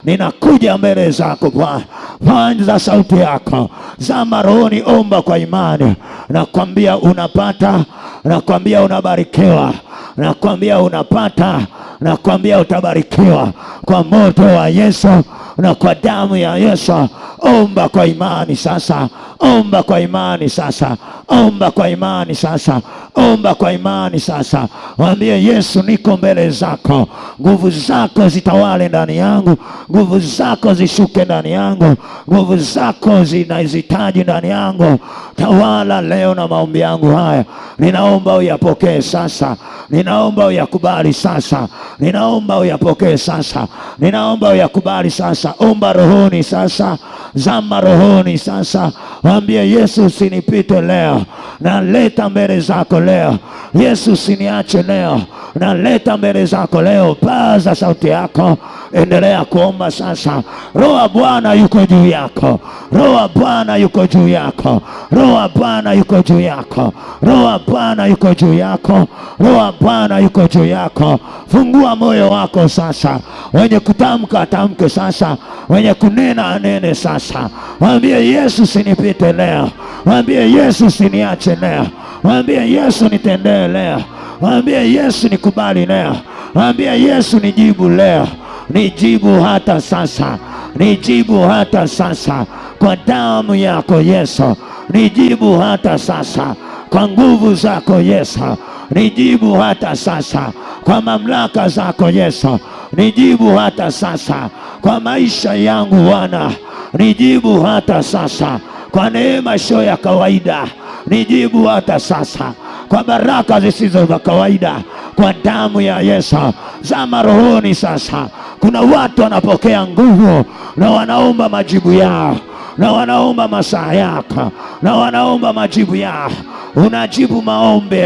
ninakuja mbele zako Bwana. Panza sauti yako, zama rohoni, omba kwa imani. Nakwambia unapata, nakwambia unabarikiwa, nakwambia unapata, nakwambia utabarikiwa kwa moto wa Yesu na kwa damu ya Yesu. Omba kwa imani sasa, omba kwa imani sasa, omba kwa imani sasa, omba kwa imani sasa. Mwambie Yesu, niko mbele zako, nguvu zako zitawale ndani yangu, nguvu zako zishuke ndani yangu, nguvu zako zinahitaji ndani yangu. Tawala leo na maombi yangu haya, ninaomba uyapokee sasa, ninaomba uyakubali sasa, ninaomba uyapokee sasa, ninaomba uyakubali sasa. Omba rohoni sasa, zama rohoni sasa. Mwambie Yesu, usinipite leo, naleta mbele zako leo. Yesu, usiniache leo, naleta mbele zako leo. Paza sauti yako, endelea kuomba sasa. Roho wa Bwana yuko juu yako, Roho wa Bwana yuko juu yako, Roho wa Bwana yuko juu yako, Roho wa Bwana yuko juu yako, Roho wa Bwana yuko juu yako. Fungua moyo wako sasa, wenye kutamka atamke sasa, wenye kunena anene sasa. Mwambie Yesu, usinipite leo, mwambie Yesu, usiniache leo, mwambie Yesu, nitendee leo, mwambie Yesu, nikubali leo, mwambie Yesu, nijibu leo, nijibu hata sasa, nijibu hata sasa kwa damu yako Yesu, nijibu hata sasa kwa nguvu zako Yesu, nijibu hata sasa kwa mamlaka zako Yesu, nijibu hata sasa kwa maisha yangu Bwana, nijibu hata sasa kwa neema sio ya kawaida, nijibu hata sasa kwa baraka zisizo za kawaida, kwa damu ya Yesu. Zama rohoni sasa. Kuna watu wanapokea nguvu na wanaomba majibu yao, na wanaomba masaa yako, na wanaomba majibu yao. Unajibu maombi,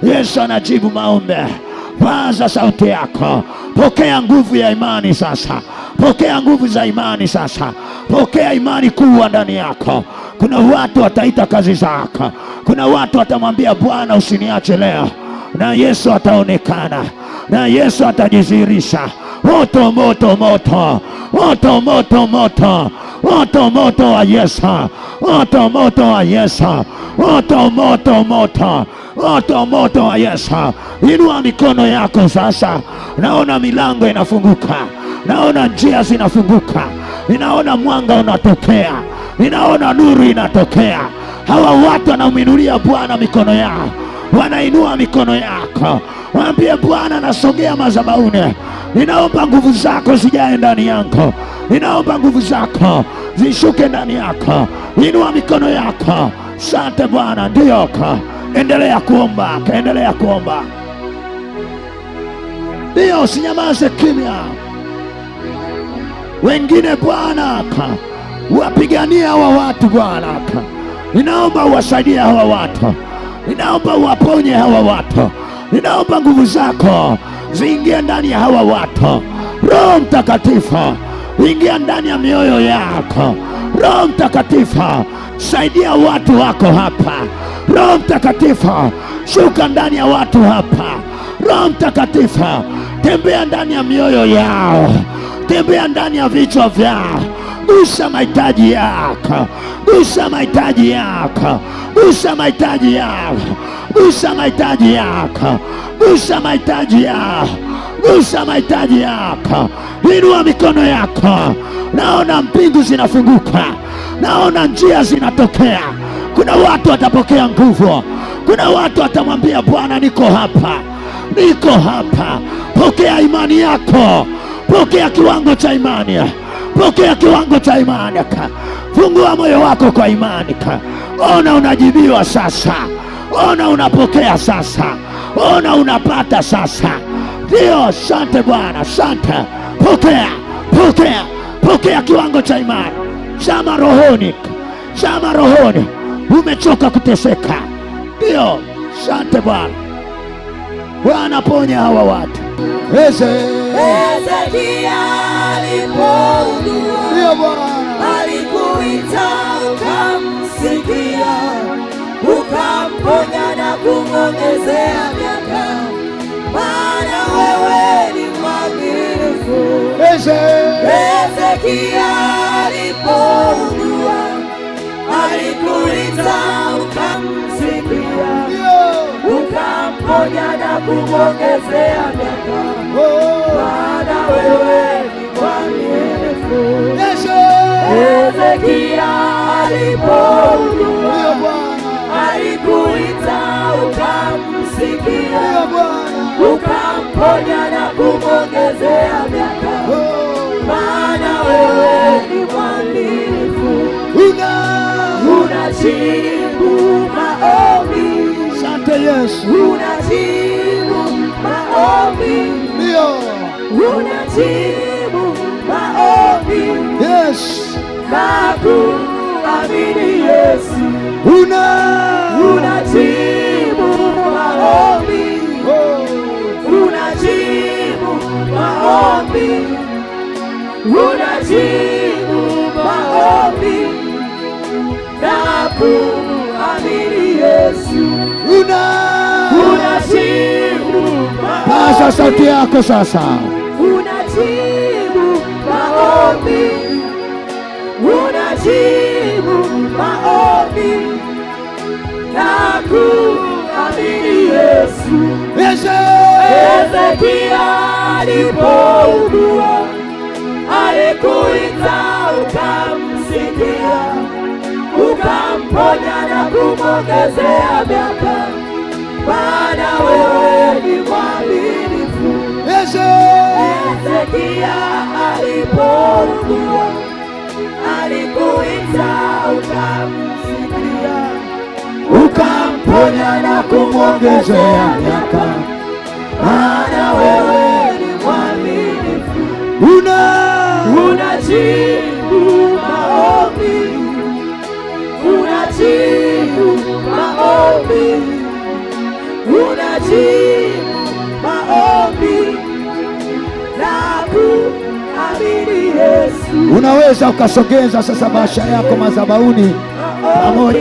Yesu anajibu maombi. Paza sauti yako, pokea nguvu ya imani sasa, pokea nguvu za imani sasa, pokea imani kuwa ndani yako. Kuna watu wataita kazi zako, kuna watu watamwambia Bwana, usiniache leo, na Yesu ataonekana, na Yesu atajidhihirisha. Moto moto moto, moto moto moto, moto moto wa Yesu, moto moto wa Yesu, moto moto moto, moto moto wa Yesu. Inua mikono yako sasa. Naona milango inafunguka, naona njia zinafunguka, ninaona mwanga unatokea, ninaona nuru inatokea. Hawa watu wanauminulia Bwana mikono yao, wanainua mikono yako. Mwambie Bwana, nasogea madhabahuni, ninaomba nguvu zako zijae ndani yangu, ninaomba nguvu zako zishuke ndani yako. Inua mikono yako. Asante Bwana. Ndio, endelea kuomba, endelea kuomba. Ndio, usinyamaze kimya. Wengine Bwana, wapigania hawa watu Bwana, ninaomba uwasaidie hawa watu, ninaomba uwaponye hawa watu, ninaomba nguvu zako ziingie ndani ya hawa watu. Roho Mtakatifu, ingia ndani ya mioyo yako. Roho Mtakatifu, saidia watu wako hapa. Roho Mtakatifu, shuka ndani ya watu hapa. Roho Mtakatifu, tembea ndani ya mioyo yao, tembea ndani ya vichwa vyao. Gusa mahitaji yako, gusa mahitaji yako, gusa mahitaji yako, gusa mahitaji yako, gusa mahitaji yako, gusa mahitaji yako. Inua mikono yako. Naona mbingu zinafunguka, naona njia zinatokea. Kuna watu watapokea nguvu, kuna watu watamwambia Bwana, niko hapa, niko hapa. Pokea imani yako, pokea kiwango cha imani, pokea kiwango cha imani. Fungua moyo wako kwa imani. Ona unajibiwa sasa, ona unapokea sasa, ona unapata sasa. Ndio, asante Bwana, asante. Pokea, pokea, pokea kiwango cha imani. Zama rohoni, zama rohoni. Umechoka kuteseka. Ndio, asante Bwana. Bwana, ponya hawa watu. Hezekia alipougua, Ndio Bwana, alikuita ukamsikia, ukamponya na kumwongezea miaka, maana wewe ni mwaminifu. Hezekia alipougua, alikuita ukamsikia, ukamponya na kumwongezea miaka, maana wewe ni mwaminifu. Hezekia alipougua, alikuita ukamsikia, ukamponya na kumwongezea miaka, maana wewe ni mwaminifu. Unajibu maombi. Asante Yesu. Unajibu maombi. Ndio. Unajibu maombi. Yes. Na kuamini Yesu. Unajibu maombi. Unajibu maombi. Unajibu maombi. Na kuamini Yesu. Unajibu maombi. Pasa sauti yako sasa. Unajibu maombi. Unajibu maombi. Na kuamini Yesu. Hezekia alipougua, alikuita ukamsikia, ukamponya na kumwongezea miaka, maana wewe ni mwaminifu. Hezekia alipougua, alikuita ukamsikia, ukamponya na kumwongezea miaka, maana wewe ni mwaminifu. Unajibu maombi. Unajibu maombi. Unajibu maombi. Na kuamini Yesu. Unaweza ukasogeza sasa bahasha yako madhabahuni pamoja.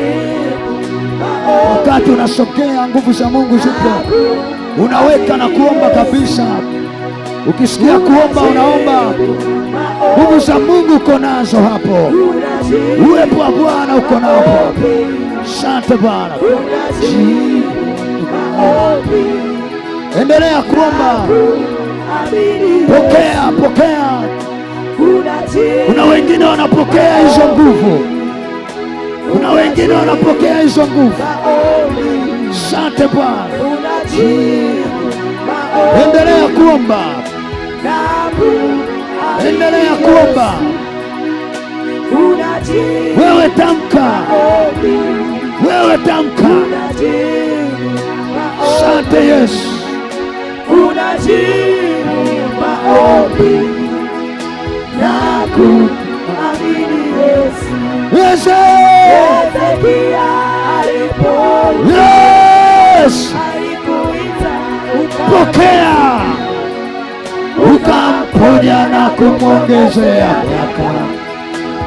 Wakati unasogea, nguvu za Mungu zipo, unaweka na kuomba kabisa. Ukisikia kuomba, unaomba, nguvu za Mungu uko nazo hapo, uwepo wa Bwana uko napo. Asante Bwana. Endelea kuomba, pokea, pokea. Kuna wengine wanapokea hizo nguvu, kuna wengine wanapokea hizo nguvu. Asante Bwana. Endelea kuomba, endelea kuomba. Wewe tamka, wewe tamka. Asante Yesu. Unajibu maombi na kuamini Yesu. Hezekia alipougua, alikuita pokea, ukamponya na kumwongezea miaka,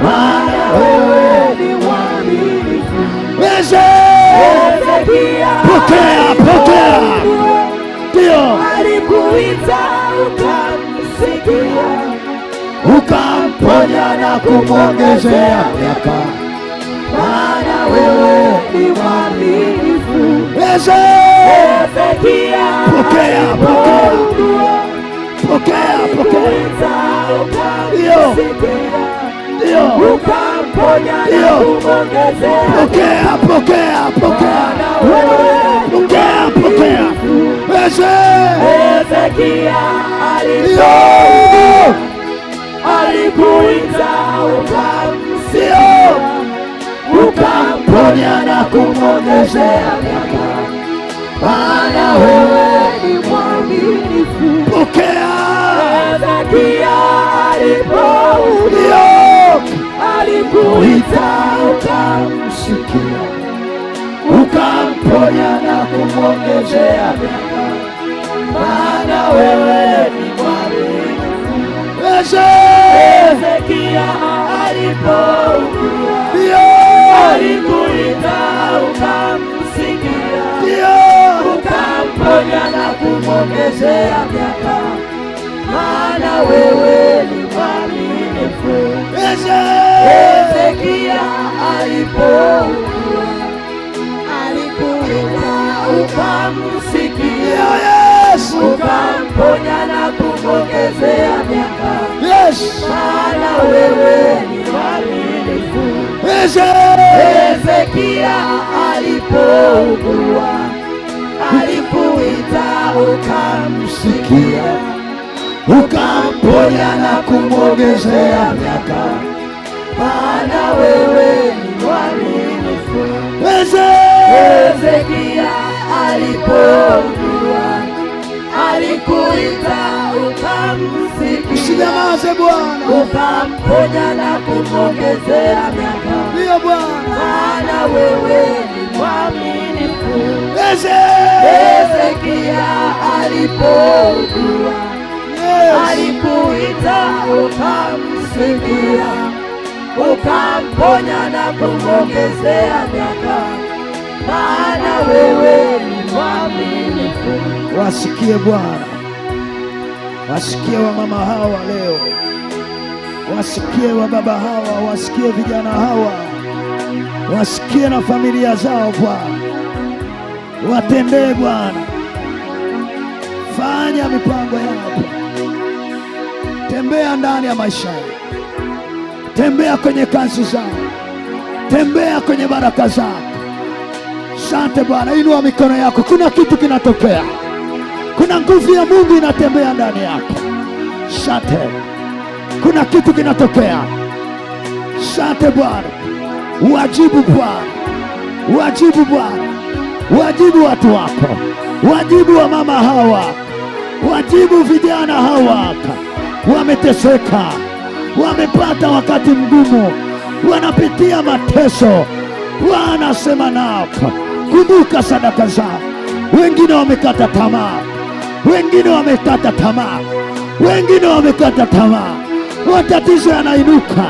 maana wewe ni mwaminifu. Hezekia pokea, pokea. Ndio, alikuita ukamsikia, ukamponya na kumwongezea miaka, maana wewe ni mwaminifu. Hezekia pokea, pokea, pokea, pokea. Ndio, ndio, ukamponya na kumwongezea. pokea, pokea, pokea, pokea, pokea. Hezekia alikuita ukamsikia, ukamponya na kumwongezea miaka, maana wewe ni mwaminifu. pokea. Hezekia alipougua, alikuita ukamsikia, ukamponya na kumwongezea miaka, maana wewe ni mwaminifu. Hezekia alipougua, alikuita ukamsikia, ukamponya na kumwongezea miaka, maana wewe ni mwaminifu. Hezekia alipougua, alikuita ukamsikia, ukamponya na kumwongezea miaka. Maana wewe ni mwaminifu. Hezekia alipougua, alikuita ukamsikia, ukamponya na kumwongezea miaka. Maana wewe ni mwaminifu. Hezekia alipougua, alikuita ukamsikia, usinyamaze Bwana, ukamponya na kumwongezea miaka. Ndiyo Bwana, maana wewe ni mwaminifu. Hezekia alipougua, alikuita ukamsikia, ukamponya na kumwongezea miaka. Maana wewe ni mwaminifu. Wasikie Bwana, wasikie wamama hawa leo, wasikie wababa hawa, wasikie vijana hawa, wasikie na familia zao Bwana. Watendee Bwana, fanya mipango yako, tembea ndani ya maisha yao, tembea kwenye kazi zao, tembea kwenye baraka zao. Asante Bwana, inua mikono yako, kuna kitu kinatokea, kuna nguvu ya Mungu inatembea ndani yako. Asante, kuna kitu kinatokea. Asante Bwana, wajibu Bwana, wajibu Bwana, wajibu watu wako, wajibu wa mama hawa, wajibu vijana hawa, wameteseka, wamepata wakati mgumu, wanapitia mateso. Bwana sema nao, kumbuka sadaka zao. Wengine wamekata tamaa, wengine wamekata tamaa, wengine wamekata tamaa, matatizo yanainuka.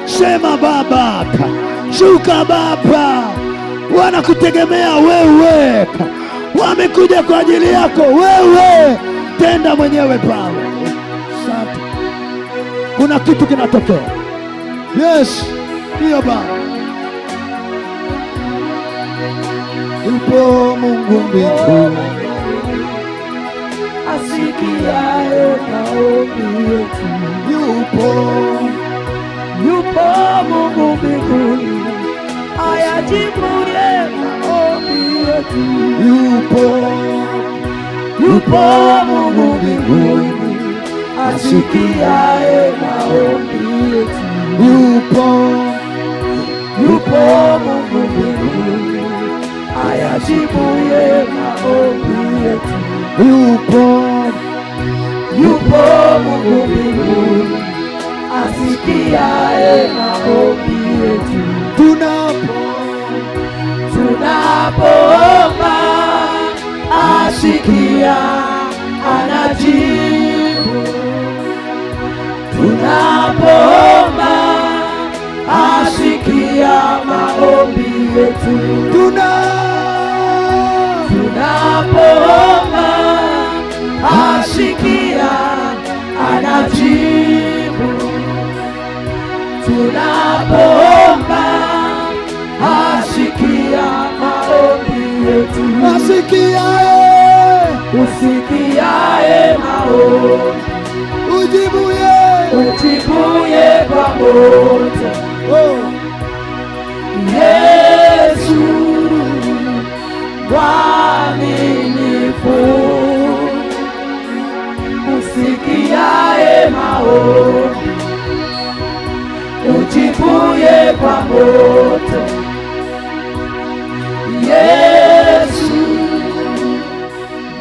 Sema Baba, shuka Baba, wanakutegemea wewe, wamekuja kwa ajili yako wewe, tenda mwenyewe Baba. Asante, kuna kitu kinatokea. Yes, ndiyo Baba. Yupo Mungu mbinguni, asikiaye maombi yetu. Yupo Mungu mbinguni, ayajibuye maombi yetu. Yupo Mungu mbinguni, asikiaye maombi yetu. Yupo Mungu mbinguni, ayajibuye maombi yetu. Yupo Mungu mbinguni, asikiaye maombi yetu. Tunapoomba asikia, anajibu. Tunapoomba asikia maombi yetu. Tunapoomba asikia, anajibu. Tunapoomba asikia maombi yetu. Usikiaye maombi, ujibuye kwa moto. Yesu mwaminifu, usikiaye maombi, ujibuye kwa moto. Yesu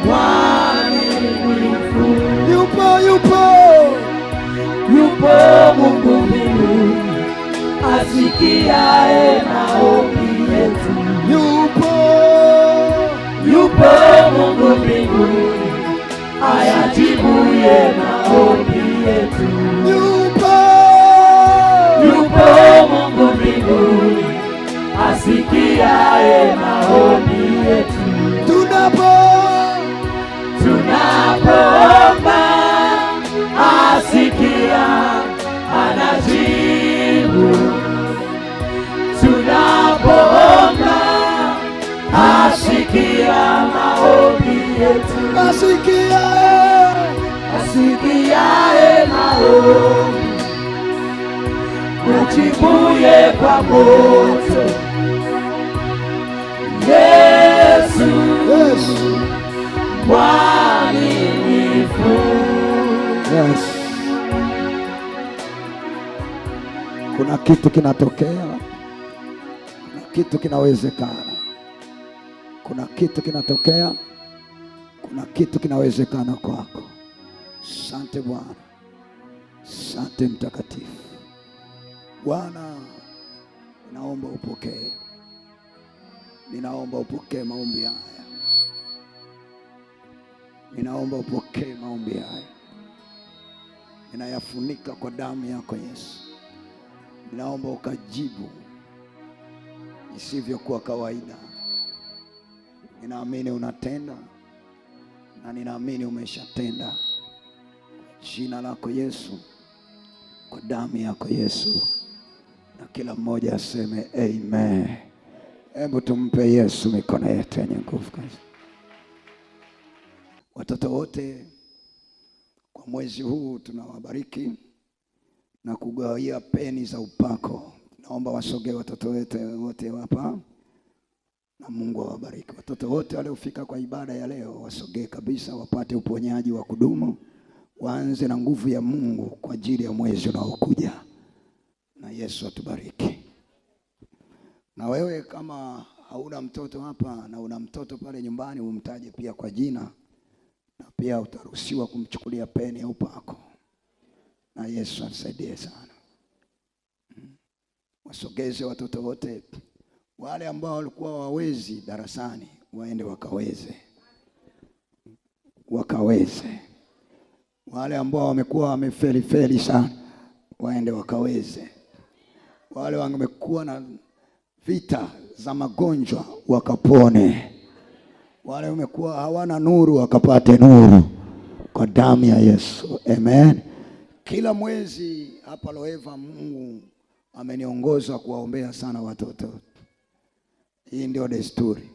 mwaminifu. Yupo Mungu mbinguni, asikiaye maombi yetu. Yupo Mungu mbinguni, ayajibuye maombi yetu. Yupo Mungu mbinguni, asikiaye maombi yetu. Tunapoomba asikia, anajibu. maombi yetu. Asikiaye maombi, ujibuye kwa moto. Yesu mwaminifu. Yes. Kuna kitu kinatokea, kuna kitu kinawezekana, kuna kitu kinatokea, kuna kitu kinawezekana kwako. Asante Bwana, asante Mtakatifu. Bwana, ninaomba upokee, ninaomba upokee maombi haya, ninaomba upokee maombi haya, ninayafunika kwa damu yako Yesu. Ninaomba ukajibu isivyokuwa kawaida. Ninaamini unatenda na ninaamini umeshatenda. Kwa jina lako Yesu, kwa damu yako Yesu, na kila mmoja aseme amen. Hebu tumpe Yesu mikono yetu yenye nguvu. Watoto wote kwa mwezi huu tunawabariki na kugawia peni za upako. Naomba wasogee watoto wote hapa na Mungu awabariki. Watoto wote waliofika kwa ibada ya leo wasogee kabisa, wapate uponyaji wa kudumu, waanze na nguvu ya Mungu kwa ajili ya mwezi unaokuja. Na Yesu atubariki. Na wewe kama hauna mtoto hapa na una mtoto pale nyumbani, umtaje pia kwa jina, na pia utaruhusiwa kumchukulia peni ya upako. Na Yesu atusaidie sana. Wasogeze watoto wote. Wale ambao walikuwa wawezi darasani waende wakaweze. Wale ambao wamekuwa wamefeli sana waende wakaweze. Wale wamekuwa na vita za magonjwa wakapone. Wale wamekuwa hawana nuru wakapate nuru kwa damu ya Yesu. Amen. Kila mwezi hapa Loeva Mungu ameniongoza kuwaombea sana watoto. Hii ndio desturi.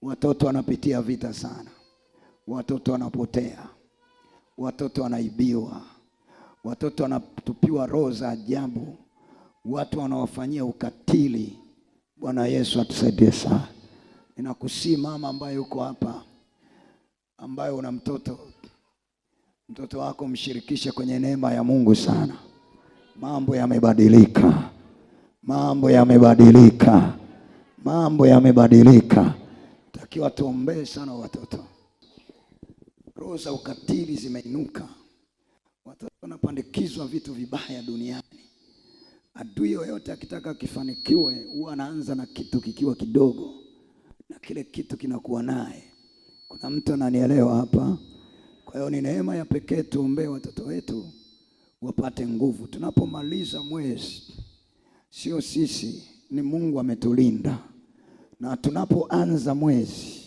Watoto wanapitia vita sana. Watoto wanapotea. Watoto wanaibiwa. Watoto wanatupiwa roho za ajabu. Watu wanawafanyia ukatili. Bwana Yesu atusaidie sana. Ninakusii mama ambaye uko hapa, ambaye una mtoto wako mshirikishe kwenye neema ya Mungu sana. Mambo yamebadilika. Mambo yamebadilika. Takiwa tuombee sana watoto. Roho za ukatili zimeinuka. Watoto wanapandikizwa vitu vibaya duniani. Adui yoyote akitaka kifanikiwe huwa anaanza na kitu kikiwa kidogo, na kile kitu kinakuwa naye. Kuna mtu ananielewa hapa? Kwa hiyo ni neema ya pekee tuombee watoto wetu wapate nguvu. Tunapomaliza mwezi, sio sisi, ni Mungu ametulinda. Na tunapoanza mwezi,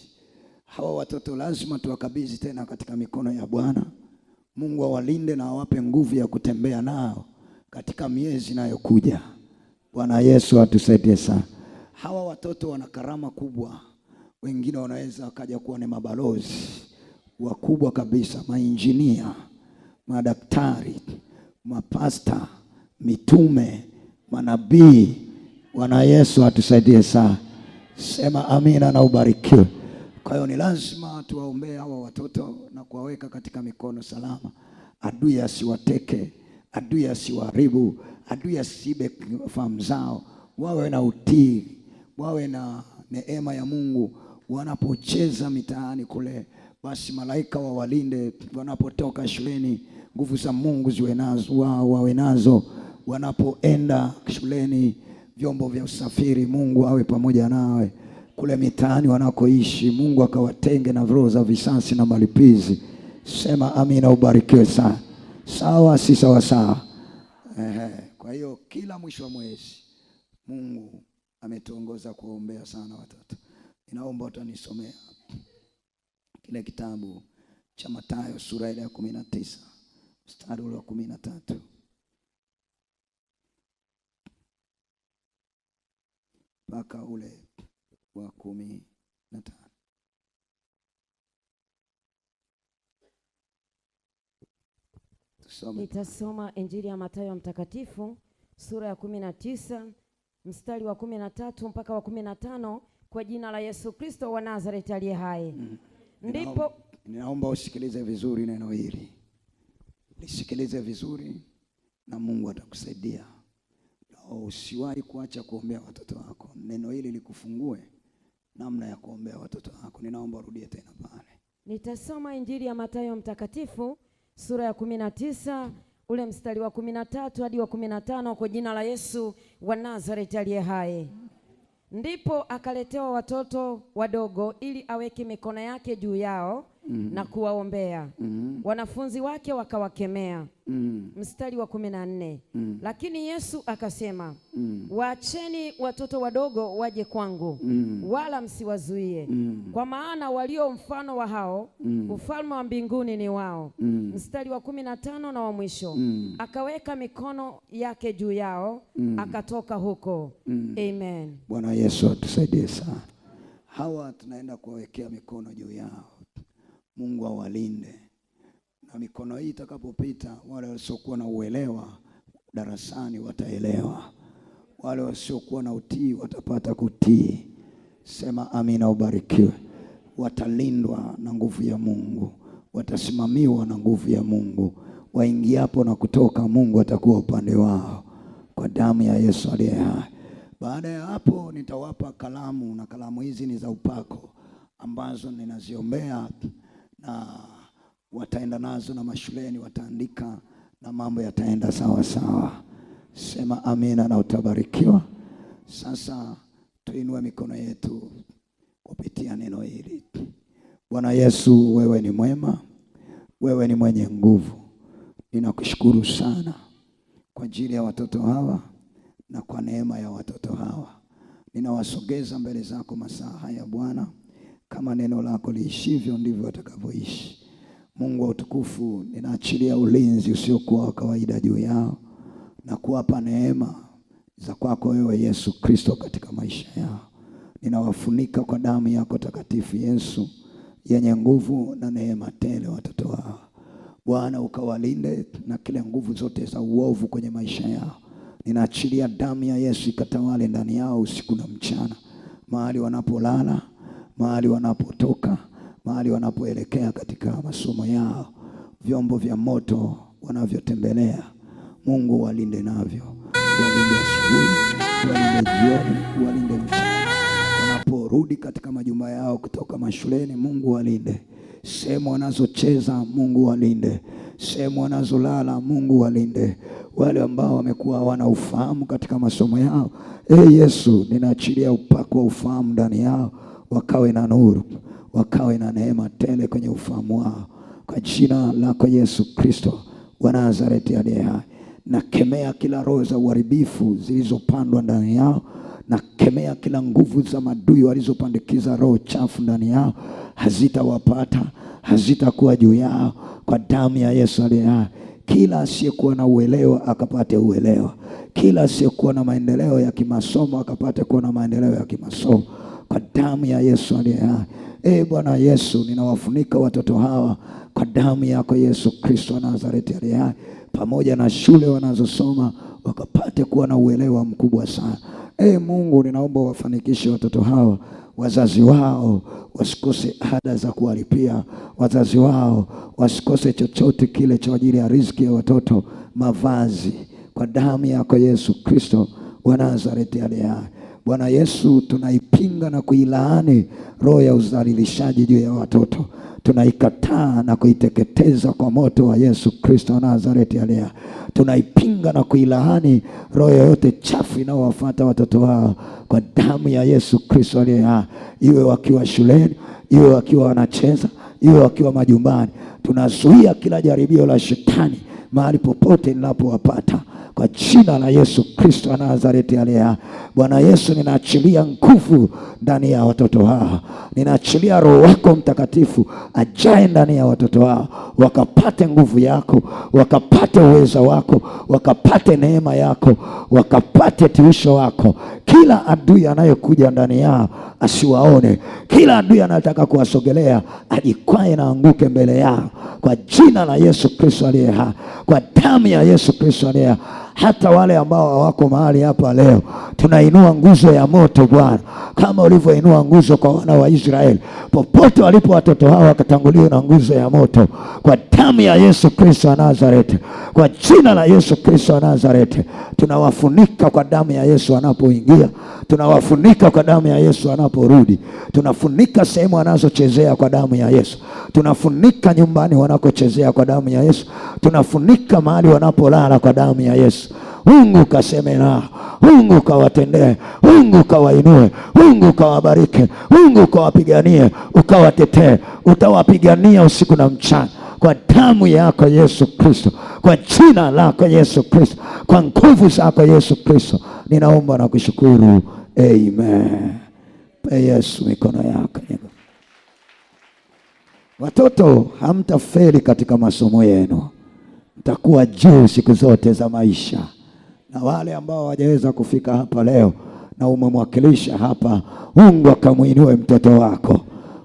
hawa watoto lazima tuwakabidhi tena katika mikono ya Bwana. Mungu awalinde na awape nguvu ya kutembea nao katika miezi inayokuja. Bwana Yesu atusaidie sana. Hawa watoto wana karama kubwa. Wengine wanaweza wakaja kuwa ni mabalozi wakubwa kabisa, mainjinia, madaktari, mapasta, mitume, manabii. Bwana Yesu atusaidie sana. Sema amina na ubarikiwe. Kwa hiyo ni lazima tuwaombee hawa watoto na kuwaweka katika mikono salama. Adui asiwateke, adui asiwaharibu, adui asibe fahamu zao. Wawe na utii, wawe na neema ya Mungu. Wanapocheza mitaani kule, basi malaika wawalinde. Wanapotoka shuleni, nguvu za Mungu ziwe nazo, wawe nazo. Wanapoenda shuleni, vyombo vya usafiri, Mungu awe pamoja nawe. Kule mitaani wanakoishi, Mungu akawatenge na roho za visasi na malipizi. Sema amina, ubarikiwe sana. Sawa si sawa sawa? Kwa hiyo kila mwisho wa mwezi Mungu ametuongoza kuombea sana watoto. Ninaomba utanisomea kile kitabu cha Mathayo sura ile ya 19 mstari ule wa 13 mpaka ule wa 15. Nitasoma Injili ya Mathayo mtakatifu sura ya 19 mstari wa 13 mpaka wa 15 kwa jina la Yesu Kristo wa Nazareti aliye hai. Ndipo ninaomba usikilize vizuri neno hili. Lisikilize vizuri na Mungu atakusaidia. Na usiwahi kuacha kuombea watoto wako. Neno hili likufungue namna ya kuombea watoto wako. Ninaomba urudie tena pale. Nitasoma Injili ya Mathayo mtakatifu sura ya 19 ule mstari wa 13 hadi wa 15 kwa jina la Yesu wa Nazareti aliye hai. Ndipo akaletewa watoto wadogo ili aweke mikono yake juu yao na kuwaombea. Wanafunzi wake wakawakemea. Mstari wa 14. Lakini Yesu akasema, waacheni watoto wadogo waje kwangu, wala msiwazuie, kwa maana walio mfano wa hao ufalme wa mbinguni ni wao. Mstari wa 15 na wa mwisho. Akaweka mikono yake juu yao, akatoka huko. Amen. Bwana Yesu atusaidie sana. Hawa tunaenda kuwawekea mikono juu yao. Mungu awalinde. Na mikono hii itakapopita, wale wasiokuwa na uelewa darasani wataelewa. Wale wasiokuwa na utii watapata kutii. Sema amina, ubarikiwe. Watalindwa na nguvu ya Mungu. Watasimamiwa na nguvu ya Mungu. Waingiapo na kutoka, Mungu atakuwa upande wao kwa damu ya Yesu aliye hai. Baada ya hapo nitawapa kalamu, na kalamu hizi ni za upako ambazo ninaziombea, na wataenda nazo na mashuleni wataandika na mambo yataenda sawa sawa. Sema amina na utabarikiwa. Sasa tuinue mikono yetu kupitia neno hili. Bwana Yesu, wewe ni mwema, wewe ni mwenye nguvu. Ninakushukuru sana kwa ajili ya watoto hawa na kwa neema ya watoto hawa. Ninawasogeza mbele zako masaa haya Bwana, kama neno lako liishivyo ndivyo watakavyoishi. Mungu wa utukufu, ninaachilia ulinzi usiokuwa wa kawaida juu yao na kuwapa neema za kwako wewe Yesu Kristo katika maisha yao. Ninawafunika kwa damu yako takatifu Yesu, yenye nguvu na neema tele watoto wao. Bwana ukawalinde na kila nguvu zote za uovu kwenye maisha yao. Ninaachilia damu ya Yesu ikatawale ndani yao usiku na mchana. Mahali wanapolala, mahali wanapotoka, mahali wanapoelekea katika masomo yao, vyombo vya moto wanavyotembelea, Mungu walinde navyo. Walinde asubuhi, walinde jioni, walinde mchana. Wanaporudi katika majumba yao kutoka mashuleni, Mungu walinde. Sehemu wanazocheza, Mungu walinde. Sehemu wanazolala, Mungu walinde. Wale ambao wamekuwa hawana ufahamu katika masomo yao, Yesu, ninaachilia upako wa ufahamu ndani yao, wakawe na nuru, wakawe na neema tele kwenye ufahamu wao. Kwa jina lako Yesu Kristo wa Nazareti aliye hai. Na kemea kila roho za uharibifu zilizopandwa ndani yao, na kemea kila nguvu za madui walizopandikiza roho chafu ndani yao. Hazitawapata, hazitakuwa juu yao kwa damu ya Yesu aliye hai. Kila asiyekuwa na uelewa akapate uelewa. Kila asiyekuwa na maendeleo ya kimasomo akapate kuwa na maendeleo ya kimasomo kwa damu ya Yesu aliye hai. Bwana Yesu, ninawafunika watoto hawa kwa damu yako Yesu Kristo wa Nazareti aliye hai. Pamoja na shule wanazosoma wakapate kuwa na uelewa mkubwa sana. Mungu, ninaomba wafanikishe watoto hawa. Wazazi wao wasikose ada za kuwalipia. Wazazi wao wasikose chochote kile cha ajili ya riziki ya watoto, mavazi, kwa damu yako Yesu Kristo wa Nazareti aliye hai. Bwana Yesu, tunaipinga na kuilaani roho ya udhalilishaji juu ya watoto. Tunaikataa na kuiteketeza kwa moto wa Yesu Kristo wa Nazareti aliye hai. Tunaipinga na kuilaani roho yote chafu inayowafuata watoto wao kwa damu ya Yesu Kristo aliye hai. Iwe wakiwa shuleni, iwe wakiwa wanacheza, iwe wakiwa majumbani. Tunazuia kila jaribio la shetani mahali popote linapowapata kwa jina la Yesu Kristo wa Nazareti aliye hai. Bwana Yesu, ninaachilia nguvu ndani ya watoto hawa, ninaachilia Roho wako Mtakatifu ajae ndani ya watoto hawa, wakapate nguvu yako, wakapate uwezo wako, wakapate neema yako, wakapate tiisho wako. Kila adui anayokuja ndani yao asiwaone, kila adui anataka kuwasogelea ajikwae na anguke mbele yao, kwa jina la Yesu Kristo aliye hai, kwa damu ya Yesu Kristo aliye hai. Hata wale ambao hawako mahali hapa leo, tunainua nguzo ya moto Bwana, kama ulivyoinua nguzo kwa wana wa Israeli. Popote walipo watoto hao wakatanguliwa na nguzo ya moto, kwa damu ya Yesu Kristo wa Nazareti, kwa jina la Yesu Kristo wa Nazareti, tunawafunika kwa damu ya Yesu wanapoingia, tunawafunika kwa damu ya Yesu wanaporudi, tunafunika sehemu wanazochezea kwa damu ya Yesu, tunafunika nyumbani wanakochezea kwa damu ya Yesu, tunafunika mahali wanapolala kwa damu ya Yesu. Mungu kaseme nao, Mungu kawatendee, Mungu kawainue, Mungu kawabariki, Mungu kawapiganie, ukawatetee, utawapigania usiku na mchana kwa damu yako Yesu Kristo, kwa jina lako Yesu Kristo, kwa nguvu zako Yesu Kristo, ninaomba na kushukuru. Amen. Pe Yesu mikono yako. Watoto, hamtafeli katika masomo yenu, mtakuwa juu siku zote za maisha. Na wale ambao hawajaweza kufika hapa leo na umemwakilisha hapa, Mungu akamuinue mtoto wako,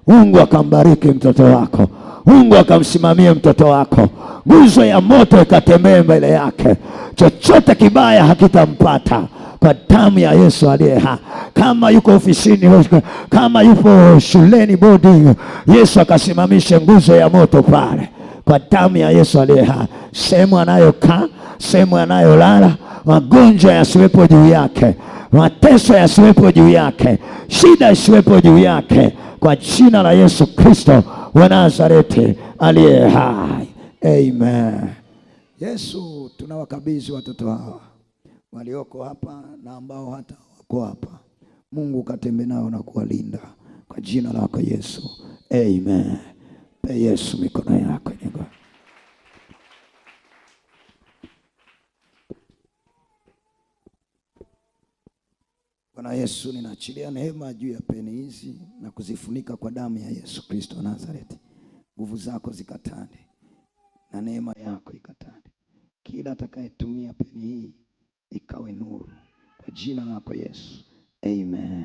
Mungu akambariki mtoto wako, Mungu akamsimamie mtoto wako, nguzo ya moto ikatembee mbele yake, chochote kibaya hakitampata kwa damu ya Yesu aliye hai. Kama yuko ofisini, kama yupo shuleni boarding, Yesu akasimamishe nguzo ya moto pale kwa damu ya Yesu aliye hai. Sehemu anayokaa, sehemu anayolala, magonjwa yasiwepo juu yake, mateso yasiwepo juu yake, shida isiwepo juu yake, kwa jina la Yesu Kristo wa Nazareti aliye hai. Amen. Yesu, tunawakabidhi watoto hawa walioko hapa na ambao hata wako hapa. Mungu katembe nao na kuwalinda kwa jina lako Yesu. Amen. Pe Yesu mikono yako. Bwana Yesu, ninaachilia neema juu ya peni hizi na kuzifunika kwa damu ya Yesu Kristo wa Nazareti. Nguvu zako zikatande na neema yako ikatande. Kila atakayetumia peni hii ikawe nuru kwa jina lako Yesu. Amen.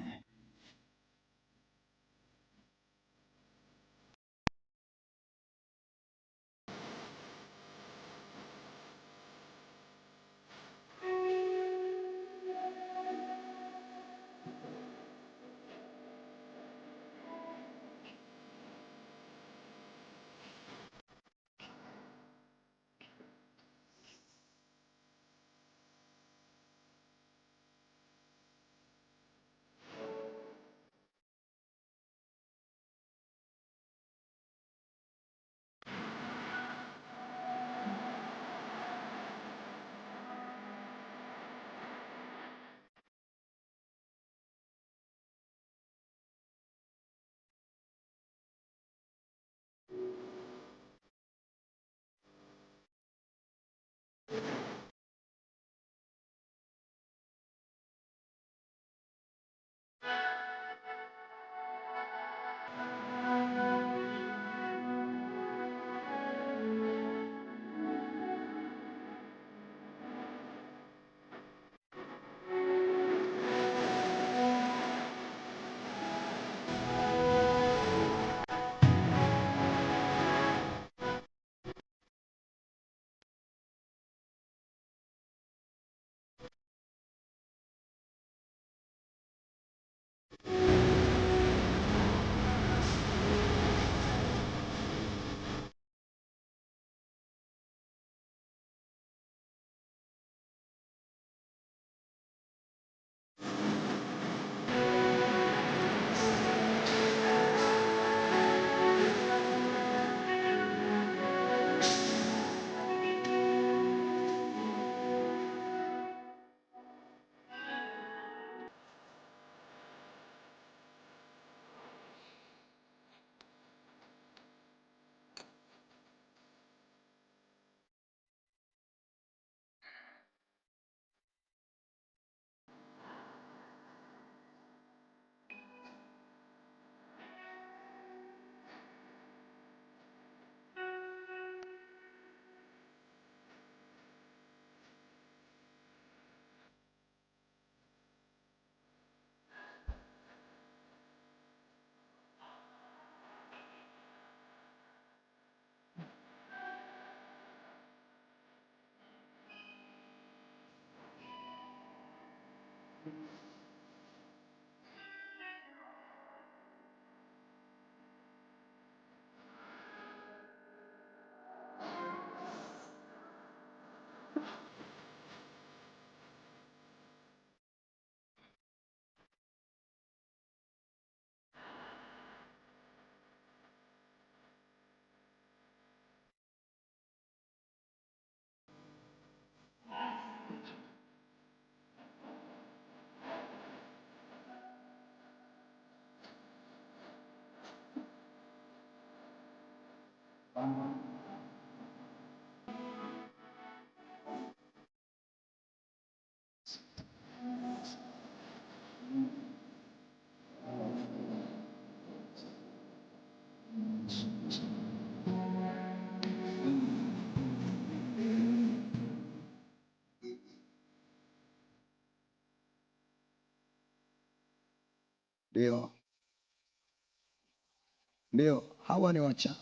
Ndio, hawa ni wachawi.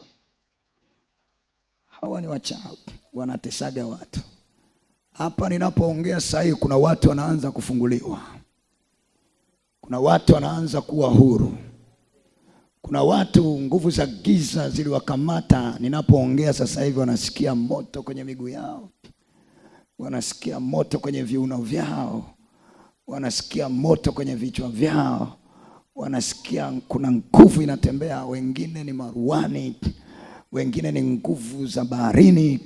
Hawa ni wachawi, wanatesaga watu. Hapa ninapoongea sasa hivi kuna watu wanaanza kufunguliwa. Kuna watu wanaanza kuwa huru. Kuna watu nguvu za giza ziliwakamata. Ninapoongea sasa hivi wanasikia moto kwenye miguu yao. Wanasikia moto kwenye viuno vyao. Wanasikia moto kwenye vichwa vyao. Wanasikia kuna nguvu inatembea. Wengine ni maruani, wengine ni nguvu za baharini,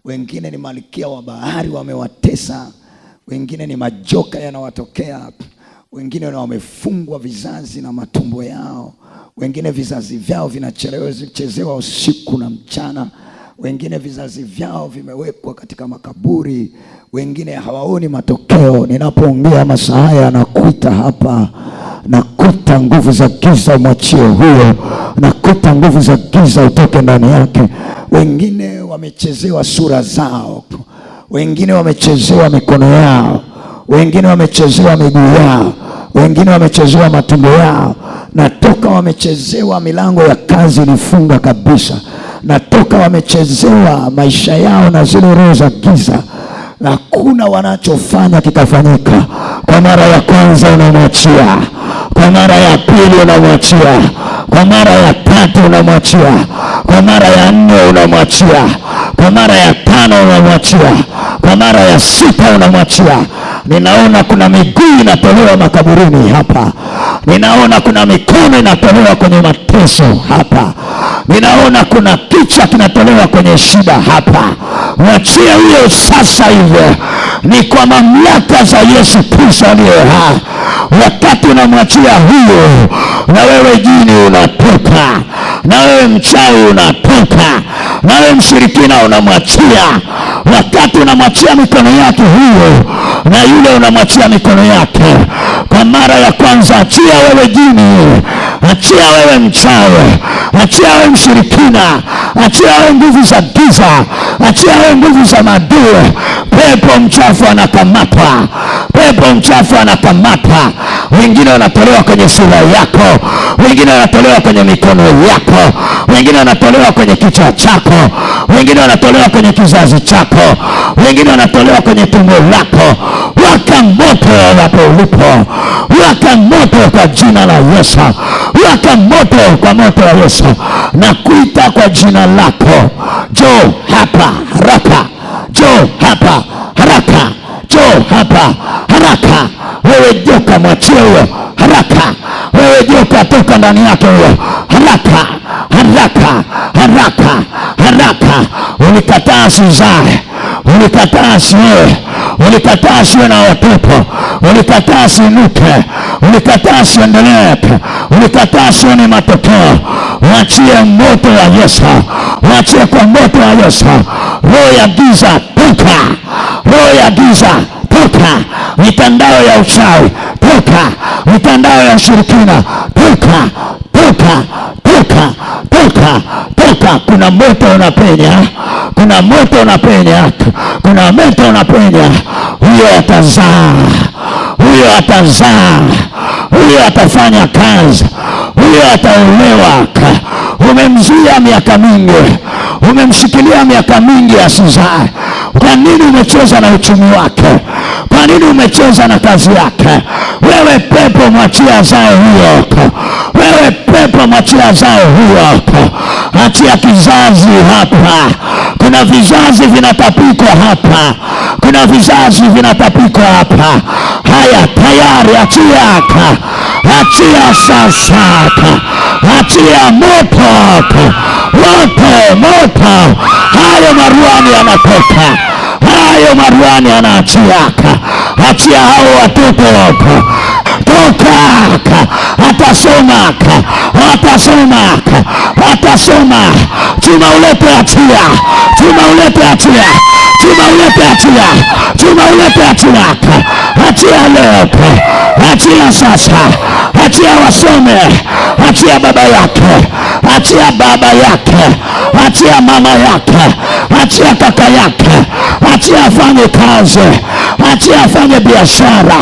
wengine ni malkia wa bahari wamewatesa, wengine ni majoka yanawatokea, wengine wamefungwa vizazi na matumbo yao, wengine vizazi vyao vinachezewa usiku na mchana, wengine vizazi vyao vimewekwa katika makaburi, wengine hawaoni matokeo. Ninapoongea masaa haya nakuita hapa, nakuta nguvu za giza umwachie huyo, nakuta nguvu za giza utoke ndani yake. Wengine wamechezewa sura zao, wengine wamechezewa mikono yao, wengine wamechezewa miguu yao, wengine wamechezewa matumbo yao. Natoka wamechezewa milango ya kazi ilifunga kabisa. Natoka wamechezewa maisha yao na zile roho za giza. Na kuna wanachofanya kikafanyika. Kwa mara ya kwanza unamwachia, kwa mara ya pili unamwachia, kwa mara ya tatu unamwachia, kwa mara ya nne unamwachia, kwa mara ya tano unamwachia, kwa mara ya sita unamwachia. Ninaona kuna miguu inatolewa makaburini hapa. Ninaona kuna mikono inatolewa kwenye mateso hapa. Ninaona kuna kichwa kinatolewa kwenye shida hapa. Mwachie huyo sasa hivi. Ni kwa mamlaka za Yesu Kristo aliye hai. Wakati unamwachia huyo, na wewe jini unatoka, na wewe mchawi unatoka, na wewe mshirikina unamwachia. Wakati unamwachia mikono yake huyo, na yule unamwachia mikono yake. Kwa mara ya kwanza, achia wewe jini, achia wewe mchawi, achia wewe mshirikina, achia wewe nguvu za giza, achia wewe nguvu za maadui. Pepo mchafu anakamata, pepo mchafu anakamata. Wengine wanatolewa kwenye sura yako, wengine wanatolewa kwenye mikono yako, wengine wanatolewa kwenye kichwa chako, wengine wanatolewa kwenye kizazi chako, wengine wanatolewa kwenye tumbo lako. Waka moto hapo ulipo, waka moto kwa jina la Yesu, waka moto kwa moto wa Yesu. Na kuita kwa jina lako, njoo hapa haraka, njoo hapa haraka, njoo hapa haraka. Wewe joka mwachie huyo haraka, wewe joka toka ndani yake huyo haraka, haraka, haraka, haraka. Ulikataa sizae, ulikataa siwe, ulikataa siwe na watoto, ulikataa sinuke, ulikataa siendelee, ulikataa sione matokeo. Wachie moto wa Yesu, wachie kwa moto wa Yesu. Roho ya giza toka, roho ya giza toka, mitandao ya uchawi toka, mitandao ya ushirikina toka, toka, toka, toka, toka. Kuna moto unapenya, kuna moto unapenya, kuna moto unapenya. Huyo atazaa, huyo atazaa, huyo atafanya kazi, huyo ataolewa. Umemzuia miaka mingi, umemshikilia miaka mingi asizae. Kwa nini umecheza na uchumi wake? Kwa Kwa nini umecheza na kazi yake? Wewe pepo, mwachia azae huyo. Wewe pepo, mwachia azae huyo. Achia kizazi hapa. Kuna vizazi vinatapikwa hapa. Kuna vizazi vinatapikwa hapa. Haya, tayari, achia. Achia sasa. Achia moto. Moto. Hayo maruani yanatoka. Hayo maruani anaachia. Achia hao watoto. Toka. Atasoma. Chuma ulete, achia. Achia leo. Achia sasa. Achia wasome. Achia baba yake. Achia baba yake. Achia mama yake. Achia kaka yake. Achia afanye kazi. Achia afanye biashara.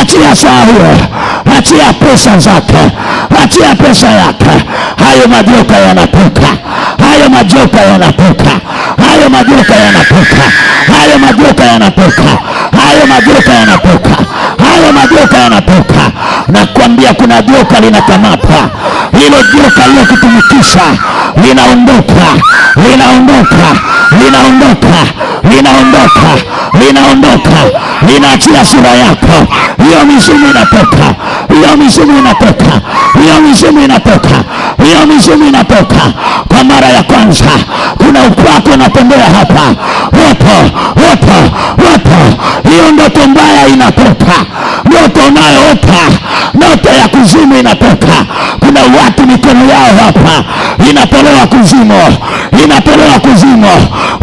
Achia saa hiyo. Achia pesa zake. Achia pesa yake. Hayo majoka yanatoka. Hayo majoka yanatoka. Nakwambia kuna joka linakamata. Hilo joka lilokutumikisha linaondoka. Linaachia sura yako. Hiyo mizimu inatoka. Kwa mara ya kwanza kuna upako unatembea hapa. Woto. Hiyo ndoto mbaya inatoka. Ndoto unayoota, ndoto ya kuzimu inatoka. Kuna watu mikono yao hapa inatolewa kuzimu.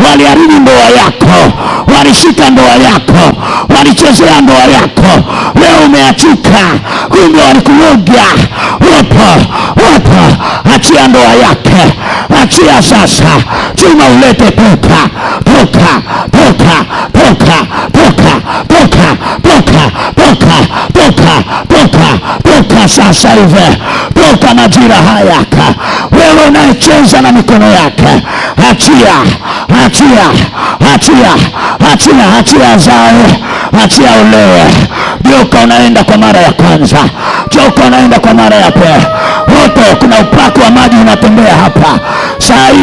Waliharibu ndoa yako, walishika ndoa yako, walichezea ndoa yako. Leo umeachika, kumbe walikuloga. Woto. Achia ndoa yake. Achia sasa. Chuma ulete. Toka sasa hivi. Toka majira haya. Wewe unayecheza na mikono yake, achia azae. Achia ulewe. Joka unaenda kwa mara ya kwanza. Joka unaenda kwa mara ya pili. Wote, kuna upako wa maji unatembea hapa. Saa hii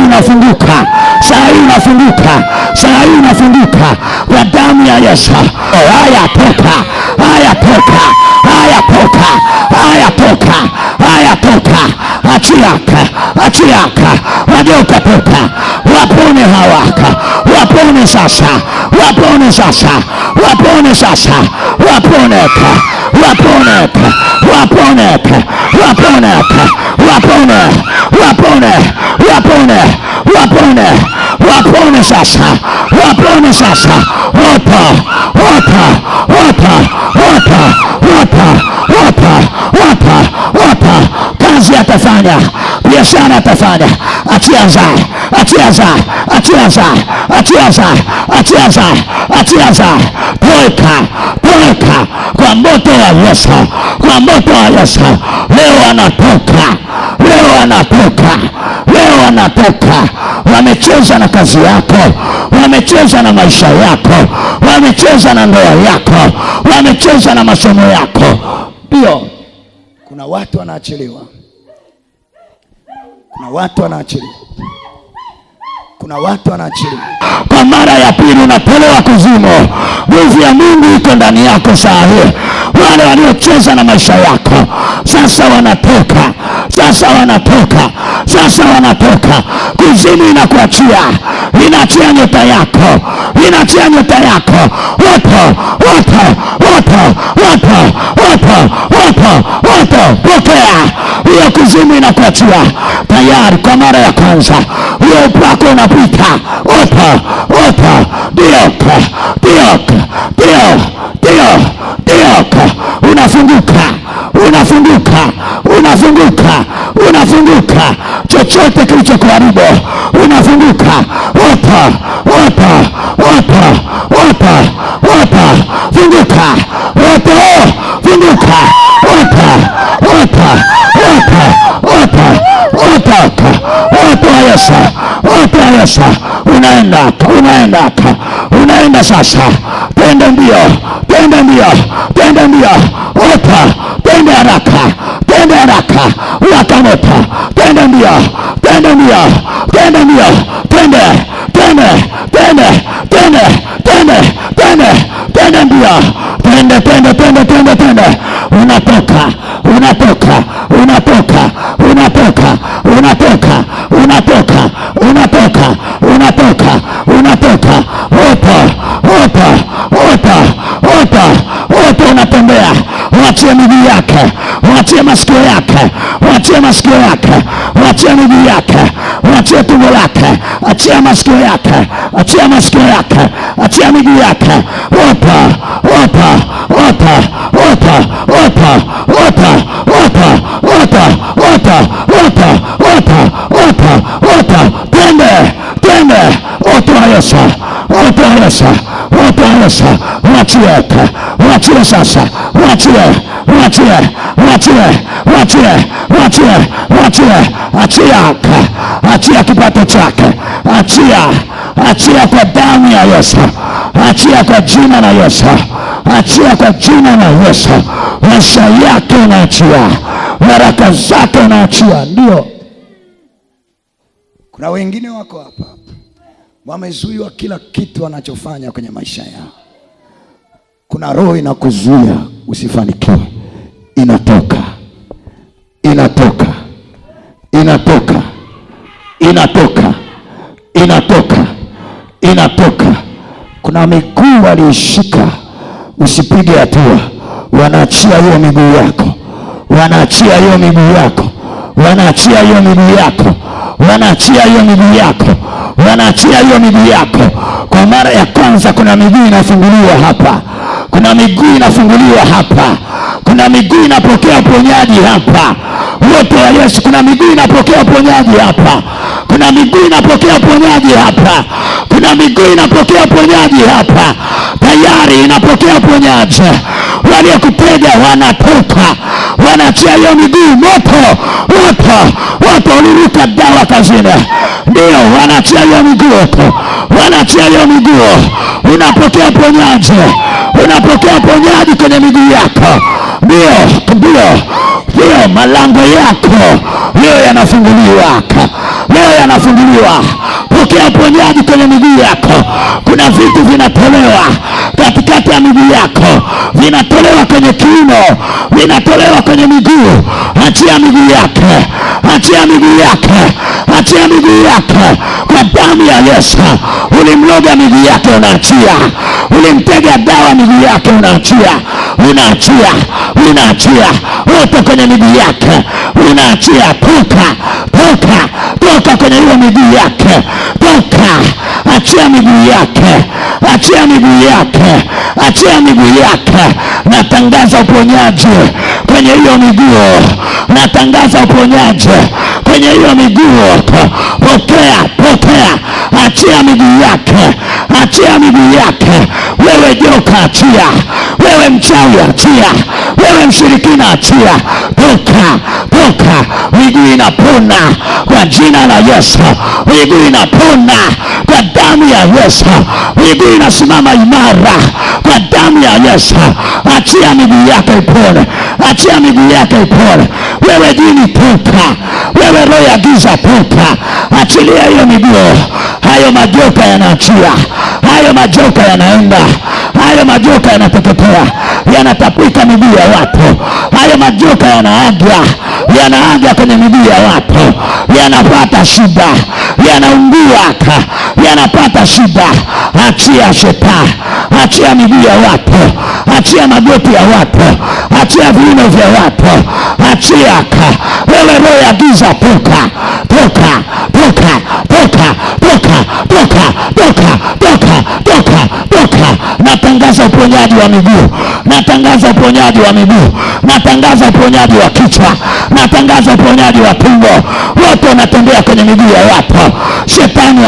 unafunguka kwa damu ya Yesu. Haya, toka. Achia. Wajoka toka. Wapone hawaka. Wapone sasa. Wapone sasa. Kazi atafanya, biashara atafanya. Achia zae. Toka kwa moto wa Yesu. Leo anatoka. Wamecheza na kazi yako, wamecheza na maisha yako, wamecheza na ndoa yako, wamecheza na masomo yako. Ndio kuna watu wanaachiliwa. Kwa mara ya pili unatolewa kuzimu. Nguvu ya Mungu iko ndani yako saa hii. Wale waliocheza na maisha yako sasa wanatoka. Kuzimu inakuachia. Inaachia nyota yako. Woto. Pokea. Hiyo kuzimu inakuachia. Tayari kwa mara ya kwanza. Hiyo upako unapita. Woto. Diok. Unafunguka. Chochote kilichokuharibu unafunguka. Woto. Funguka. Yesu. Unaenda sasa. Twende mbio. Opa, twende haraka. Waka moto. Twende mbio. Twende mbio. Unatoka. Opa, unatembea. Wachie miguu yake, wachie masikio yake, wachie miguu yake, wachie tumbo lake, achia masikio yake, achia miguu yake. Opa. Twende. Otoa Yesu. Wachie sasa. Achia kipato chake. Achia kwa damu ya Yesu. Achia kwa jina la Yesu. Maisha yake unaachia, baraka zake unaachia. Ndio kuna wengine wako hapa wamezuiwa kila kitu wanachofanya kwenye maisha yao. Kuna roho inakuzuia usifanikiwe. Inatoka. Kuna miguu walishika usipige hatua, wanaachia hiyo miguu yako. Kwa mara ya kwanza kuna miguu inafunguliwa hapa. Kuna miguu inapokea uponyaji hapa. Wote wa Yesu, kuna miguu inapokea uponyaji hapa. Tayari inapokea uponyaji. Waliokutega wanatoka, wanaachia hiyo miguu. Moto. Uliruka dawa kazini, ndio wanaachia hiyo miguu. Unapokea uponyaji kwenye miguu yako. Ndio malango yako leo yanafunguliwa. Pokea uponyaji kwenye miguu yako. Kuna vitu vinatolewa katikati ya miguu yako, vinatolewa kwenye kiuno, vinatolewa kwenye miguu. Achia miguu yake kwa damu ya Yesu. Ulimloga miguu yake, unaachia. Ulimtega dawa miguu yake, unaachia. Wote kwenye miguu yake unaachia. Toka kwenye hiyo miguu yake. Achia miguu yake. Natangaza uponyaji kwenye hiyo miguu. Pokea. Achia miguu yake. Wewe joka, achia. Wewe mchawi, achia. Wewe mshirikina, achia. Toka. Miguu inapona kwa jina la Yesu. Miguu inapona kwa damu ya Yesu. Miguu inasimama imara kwa damu ya Yesu. Achia miguu yake ipone. Wewe jini, toka. Wewe roho ya giza, toka. Achilia hiyo miguu. Hayo majoka yanaachia. Hayo majoka yanaenda. Hayo majoka yanateketea, yanatapika miguu ya watu. Hayo majoka yanaaga kwenye miguu ya watu, yanapata shida, yanaungua, yanapata shida. Achia shetani, achia miguu ya watu, achia magoti ya watu, achia viuno vya watu, achia. Wewe roho ya giza, toka. Natangaza uponyaji wa miguu. Natangaza uponyaji wa kichwa. Natangaza uponyaji wa tumbo. Wote wanatembea kwenye miguu ya watu. Shetani,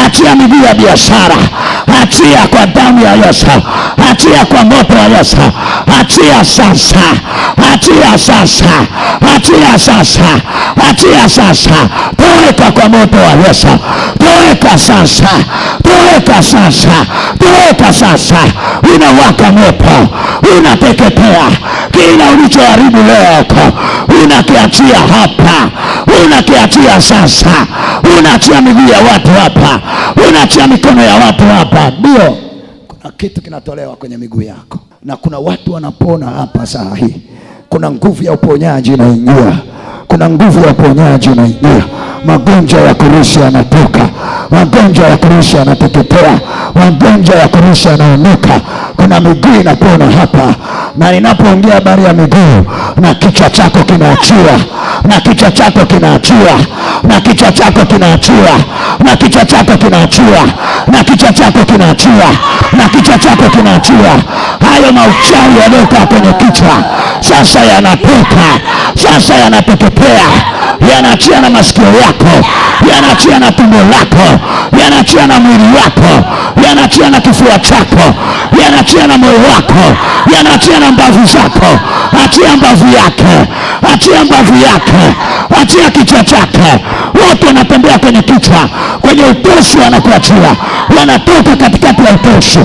achia miguu ya biashara. Achia kwa damu ya Yesu, achia kwa moto wa Yesu, achia sasa, achia sasa, achia sasa, achia sasa. Toweka kwa moto wa Yesu, toweka sasa, toweka sasa, toweka sasa. Unawaka moto, unateketea. Kila ulichoharibu leo unakiachia hapa, unakiachia sasa. Unaachia miguu ya watu hapa, unaachia mikono ya watu hapa. Ndio kuna kitu kinatolewa kwenye miguu yako, na kuna watu wanapona hapa saa hii. Kuna nguvu ya uponyaji inaingia, kuna nguvu ya uponyaji inaingia. Magonjwa ya kurisha yanatoka, magonjwa ya kurisha yanateketea, magonjwa ya kurisha yanaondoka. Kuna miguu inapona hapa, na ninapoongea habari ya miguu, na kichwa chako kinaachia, na kichwa chako kinaachia, na kichwa chako kinaachia, na kichwa chako kinaachia, na kichwa chako kinaachia, na kichwa chako kinaachia. Hayo mauchawi yaliyokaa kwenye kichwa sasa yanatoka, sasa yanateketea, yanaachia na masikio yako, yanaachia na tumbo lako, yanaachia na mwili wako, yanaachia na kifua chako, yanaachia na moyo wako, yanaachia na mbavu zako. Achia mbavu yake, achia mbavu yake, achia kichwa chake. Wote wanatembea kwenye kichwa, kwenye utosi wanakuachia, wanatoka katikati ya utosi,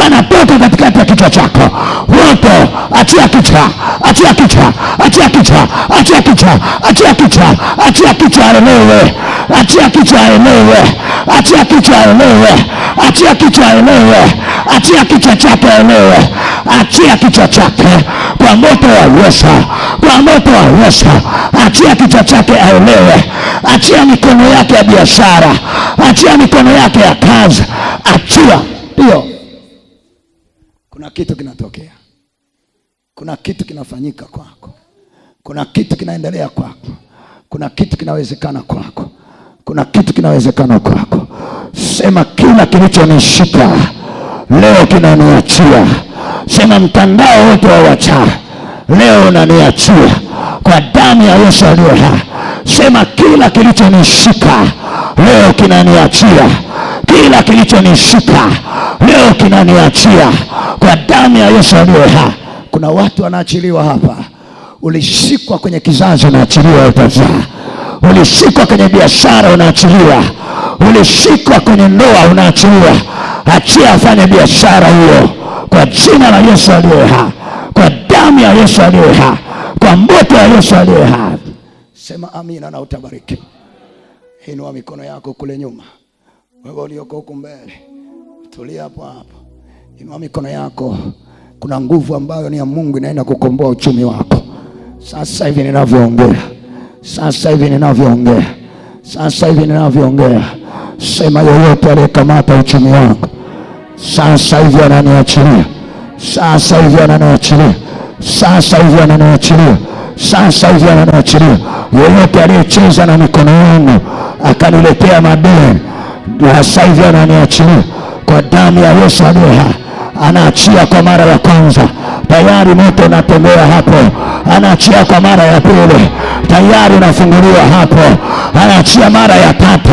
wanatoka katikati ya kichwa chako. Wote achia kichwa, achia kichwa, achia kichwa, achia kichwa, achia kichwa, achia kichwa aelewe, achia kichwa aelewe, achia kichwa aelewe, achia kichwa aelewe, achia kichwa chake aelewe, achia kichwa chake kwa moto wa Yesu, kwa moto wa Yesu. Achia kichwa chake aelewe, achia mikono yake ya biashara, achia mikono yake ya kazi, achia. Ndio kuna kitu kinatokea, kuna kitu kinafanyika kwako, kuna kitu kinaendelea kwako, kuna kitu kinawezekana kwako, kuna kitu kinawezekana kwako. Sema kila kilichonishika leo kinaniachia. Sema mtandao wote wa wachawi leo unaniachia kwa damu ya Yesu aliye hai. Sema kila kilichonishika leo kinaniachia, kila kilichonishika leo kinaniachia kwa damu ya Yesu aliye hai. Kuna watu wanaachiliwa hapa. Ulishikwa kwenye kizazi, unaachiliwa utazaa. Ulishikwa kwenye biashara, unaachiliwa. Ulishikwa kwenye ndoa, unaachiliwa. Achia afanye biashara hiyo kwa jina la Yesu aliye hai, kwa damu ya Yesu aliye hai, kwa moto wa Yesu aliye hai. Sema amina na utabariki. Inua mikono yako kule nyuma. Wewe ulioko huko mbele, tulia hapo hapo. Inua mikono yako. Kuna nguvu ambayo ni ya Mungu inaenda kukomboa uchumi wako. Sasa hivi ninavyoongea, sasa hivi ninavyoongea, sasa hivi ninavyoongea, sema yoyote aliyekamata uchumi wangu sasa hivi ananiachilia, sasa hivi ananiachilia, sasa hivi ananiachilia, sasa hivi ananiachilia. Yoyote aliyecheza na mikono yangu akaniletea madeni, sasa hivi ananiachilia kwa damu ya Yesu aliye hai. Anaachia kwa mara ya kwanza, tayari moto unatembea hapo. Anaachia kwa mara ya pili, tayari unafunguliwa hapo. Anaachia mara ya tatu,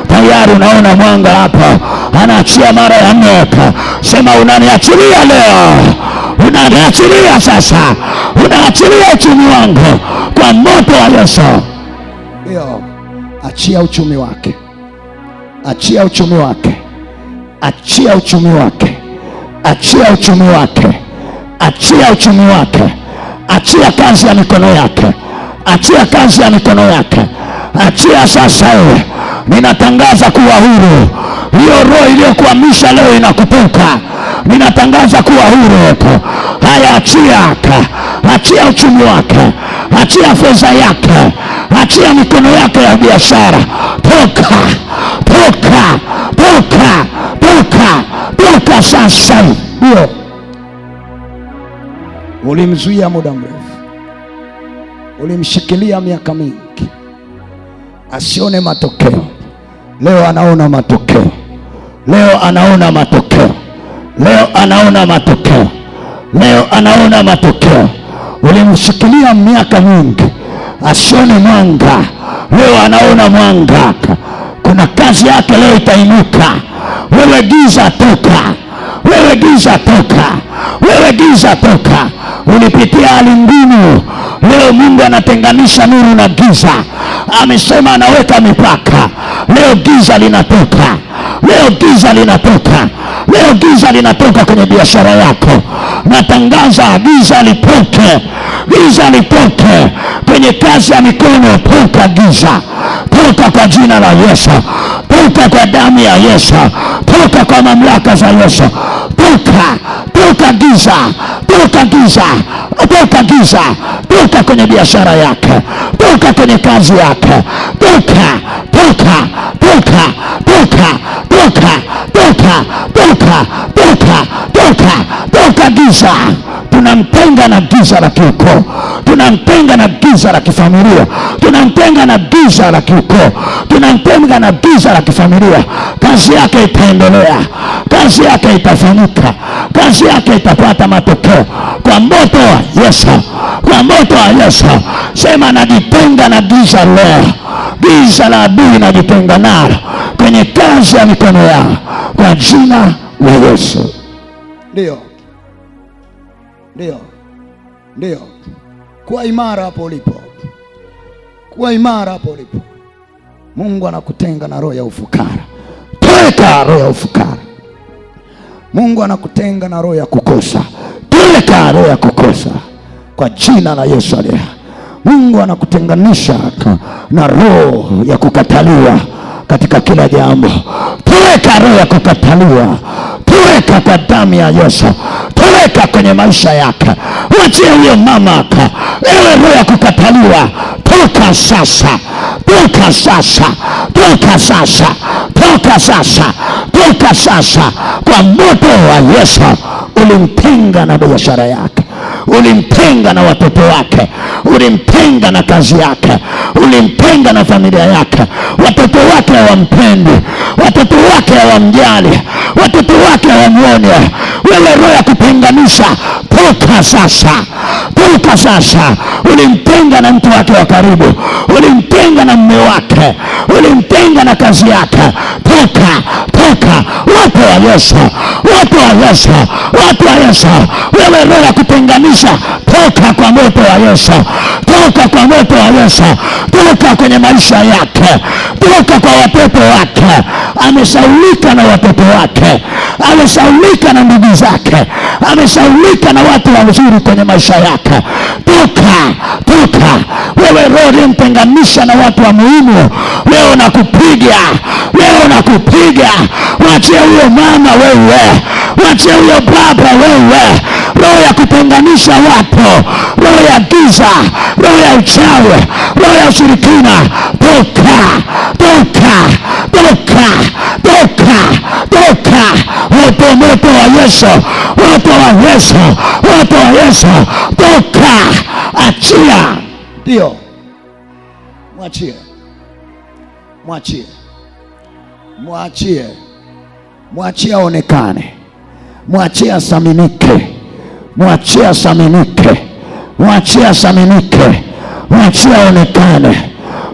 tayari unaona mwanga hapo. Anaachia mara ya nne. Sema unaniachilia leo, unaniachilia sasa, unaachilia uchumi wangu kwa moto wa Yesu. Ndio, achia uchumi wake, achia uchumi wake, achia uchumi wake, achia uchumi wake, achia uchumi wake, achia kazi ya mikono yake, achia kazi ya mikono yake, achia sasa. Wewe ninatangaza kuwa huru. Hiyo roho iliyokuhamisha leo inakutoka. Ninatangaza kuwa huru. Haya, achia, achia uchumi wake, achia fedha yake, achia mikono yake ya biashara. Toka, toka, toka, toka, toka sasa. Ndio ulimzuia muda mrefu, ulimshikilia miaka mingi asione matokeo. Leo anaona matokeo, leo anaona matokeo, leo anaona matokeo, leo anaona matokeo. Ulimshikilia miaka mingi asione mwanga, leo anaona mwanga. Kuna kazi yake leo itainuka. Wewe giza toka, wewe giza toka, wewe giza toka. Ulipitia hali ngumu, leo Mungu anatenganisha nuru na giza. Amesema anaweka mipaka. Leo giza linatoka, leo giza linatoka, leo giza linatoka kwenye biashara yako. Natangaza giza litoke, giza litoke kwenye kazi ya mikono. Toka giza, toka kwa jina la Yesu, toka kwa damu ya Yesu, toka kwa mamlaka za Yesu. Toka, toka giza, toka giza, toka giza, toka kwenye biashara yake, toka kwenye kazi yake, toka, toka, toka, toka, toka, toka, toka, toka, toka, toka giza. Tunamtenga na giza la kiukoo, tunamtenga na giza la kifamilia, tunamtenga na giza la kiukoo, tunamtenga na giza la kifamilia. Kazi yake itaendelea, kazi yake itafanyika, kazi yake itapata matokeo kwa moto wa Yesu, kwa moto wa Yesu. Sema najitenga na giza leo, giza la adui najitenga nalo kwenye kazi ya mikono yao kwa jina la Yesu. Ndio, ndio, ndio. Kuwa imara hapo ulipo, kuwa imara hapo ulipo. Mungu anakutenga na roho ya ufukara. Toka roho ya ufukara. Mungu anakutenga na roho ya kukosa. Toka roho ya kukosa kwa jina la Yesu aliye. Mungu anakutenganisha na roho ya kukataliwa katika kila jambo. Toka roho ya kukataliwa, toka kwa damu ya Yesu, toka kwenye maisha yake. Wache huyo mama, ewe roho ya kukataliwa, toka sasa, toka sasa, toka sasa, toka sasa, toka sasa kwa moto wa Yesu. Ulimtenga na biashara yake, ulimtenga na watoto wake, ulimtenga na kazi yake, ulimtenga na familia yake. Watoto wake hawampendi, watoto wake hawamjali, watoto wake hawamuoni. Wewe roho ya kutenganisha, toka sasa, toka sasa. Ulimtenga na mtu wake wa karibu, ulimtenga na mume wake, ulimtenga na kazi yake. Toka, toka. Watu wa Yesu, watu wa Yesu, watu wa Yesu. Wewe roho ya kutenganisha, toka kwa moto wa Yesu, toka kwa moto wa Yesu, toka kwenye maisha yake, toka kwa watoto wake. Amesaulika na watoto wake, amesaulika na ndugu zake, amesaulika na watu wazuri kwenye maisha yake. Toka, toka. Wewe roho ulimtenganisha na watu wa muhimu, leo nakupiga, leo nakupiga. Wache huyo mama wewe, wache huyo baba wewe. Roho ya kutenganisha watu, roho ya giza, roho ya uchawi, roho ya ushirikina, toka, toka, toka, toka, toka. Moto, moto wa Yesu, moto wa Yesu, moto wa Yesu, toka. Achia. Ndio, mwachie, mwachie, mwachie, mwachie aonekane, mwachie asaminike, mwachie asaminike, mwachie asaminike, mwachie aonekane,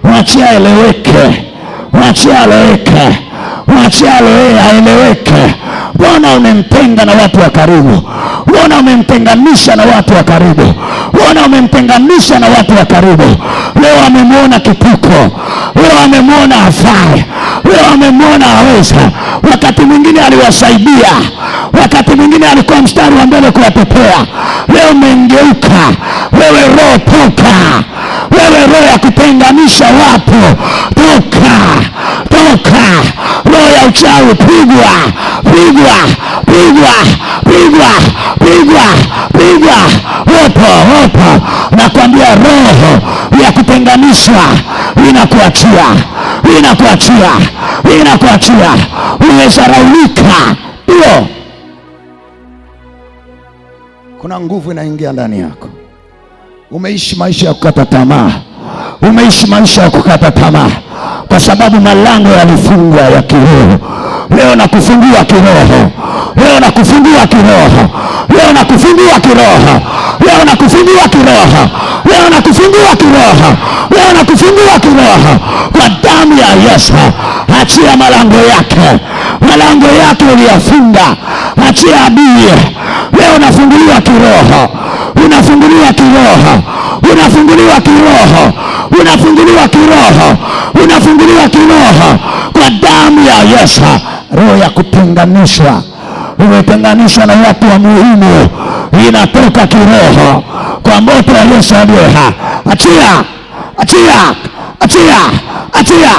mwachie aeleweke, mwachie aeleweke, mwachie aeleweke. Mbona umemtenga na watu wa karibu? Mbona umemtenganisha na watu wa karibu? Mbona umemtenganisha na watu wa karibu? Leo amemwona kituko, leo amemwona hafai, leo amemwona haweza. Wakati mwingine aliwasaidia, wakati mwingine alikuwa mstari wa mbele kuwatetea. Leo umengeuka. Wewe roho, toka. Wewe roho ya kutenganisha watu, toka, toka. Roho ya uchawi, pigwa, pigwa, pigwa, pigwa, pigwa, pigwa. Wopo, wopo. Nakwambia roho ya kutenganishwa inakuachia, inakuachia, inakuachia. Umesaraulika. Ndio, kuna nguvu inaingia ndani yako. Umeishi maisha ya kukata tamaa, umeishi maisha ya kukata tamaa kwa sababu malango yalifungwa ya kiroho. Leo nakufungua kiroho, leo nakufungua kiroho, leo nakufungua kiroho, leo nakufungua kiroho, leo nakufungua kiroho, leo nakufungua kiroho kwa damu ya Yesu. Achia malango yake, malango yake uliyafunga, achia adui. Leo unafunguliwa kiroho, unafunguliwa kiroho, unafunguliwa kiroho, unafunguliwa kiroho, unafunguliwa kiroho kwa damu ya Yesu. Roho ya kutenganishwa, umetenganishwa na watu wa muhimu, inatoka kiroho kwa moto wa Yesu aliye hai. Achia, achia, achia, achia,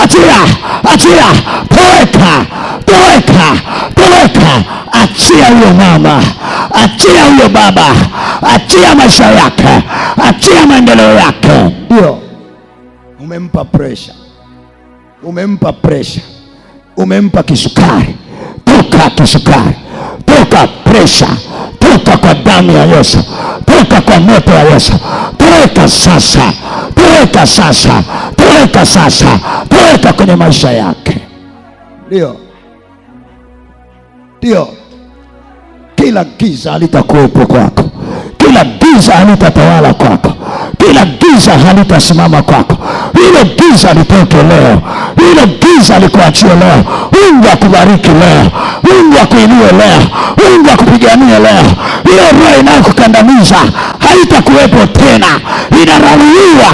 achia, achia, toweka, toweka, toweka. Achia huyo mama, achia huyo baba, achia maisha yake, achia maendeleo yake. Ndio umempa pressure, umempa pressure, umempa kisukari. Toka kisukari, toka pressure, toka kwa damu ya Yesu, toka kwa moto wa Yesu. Toweka sasa, toweka sasa, toweka sasa, toweka kwenye maisha yake. Ndio, ndio. Kila giza halitakuwepo kwako, kila giza halitatawala kwako, kila giza halitasimama kwako. Hilo giza litoke leo, hilo giza likuachie leo. Mungu akubariki leo, Mungu akuinue leo, Mungu akupiganie leo. Hiyo roho inayokukandamiza haitakuwepo tena, inararuliwa,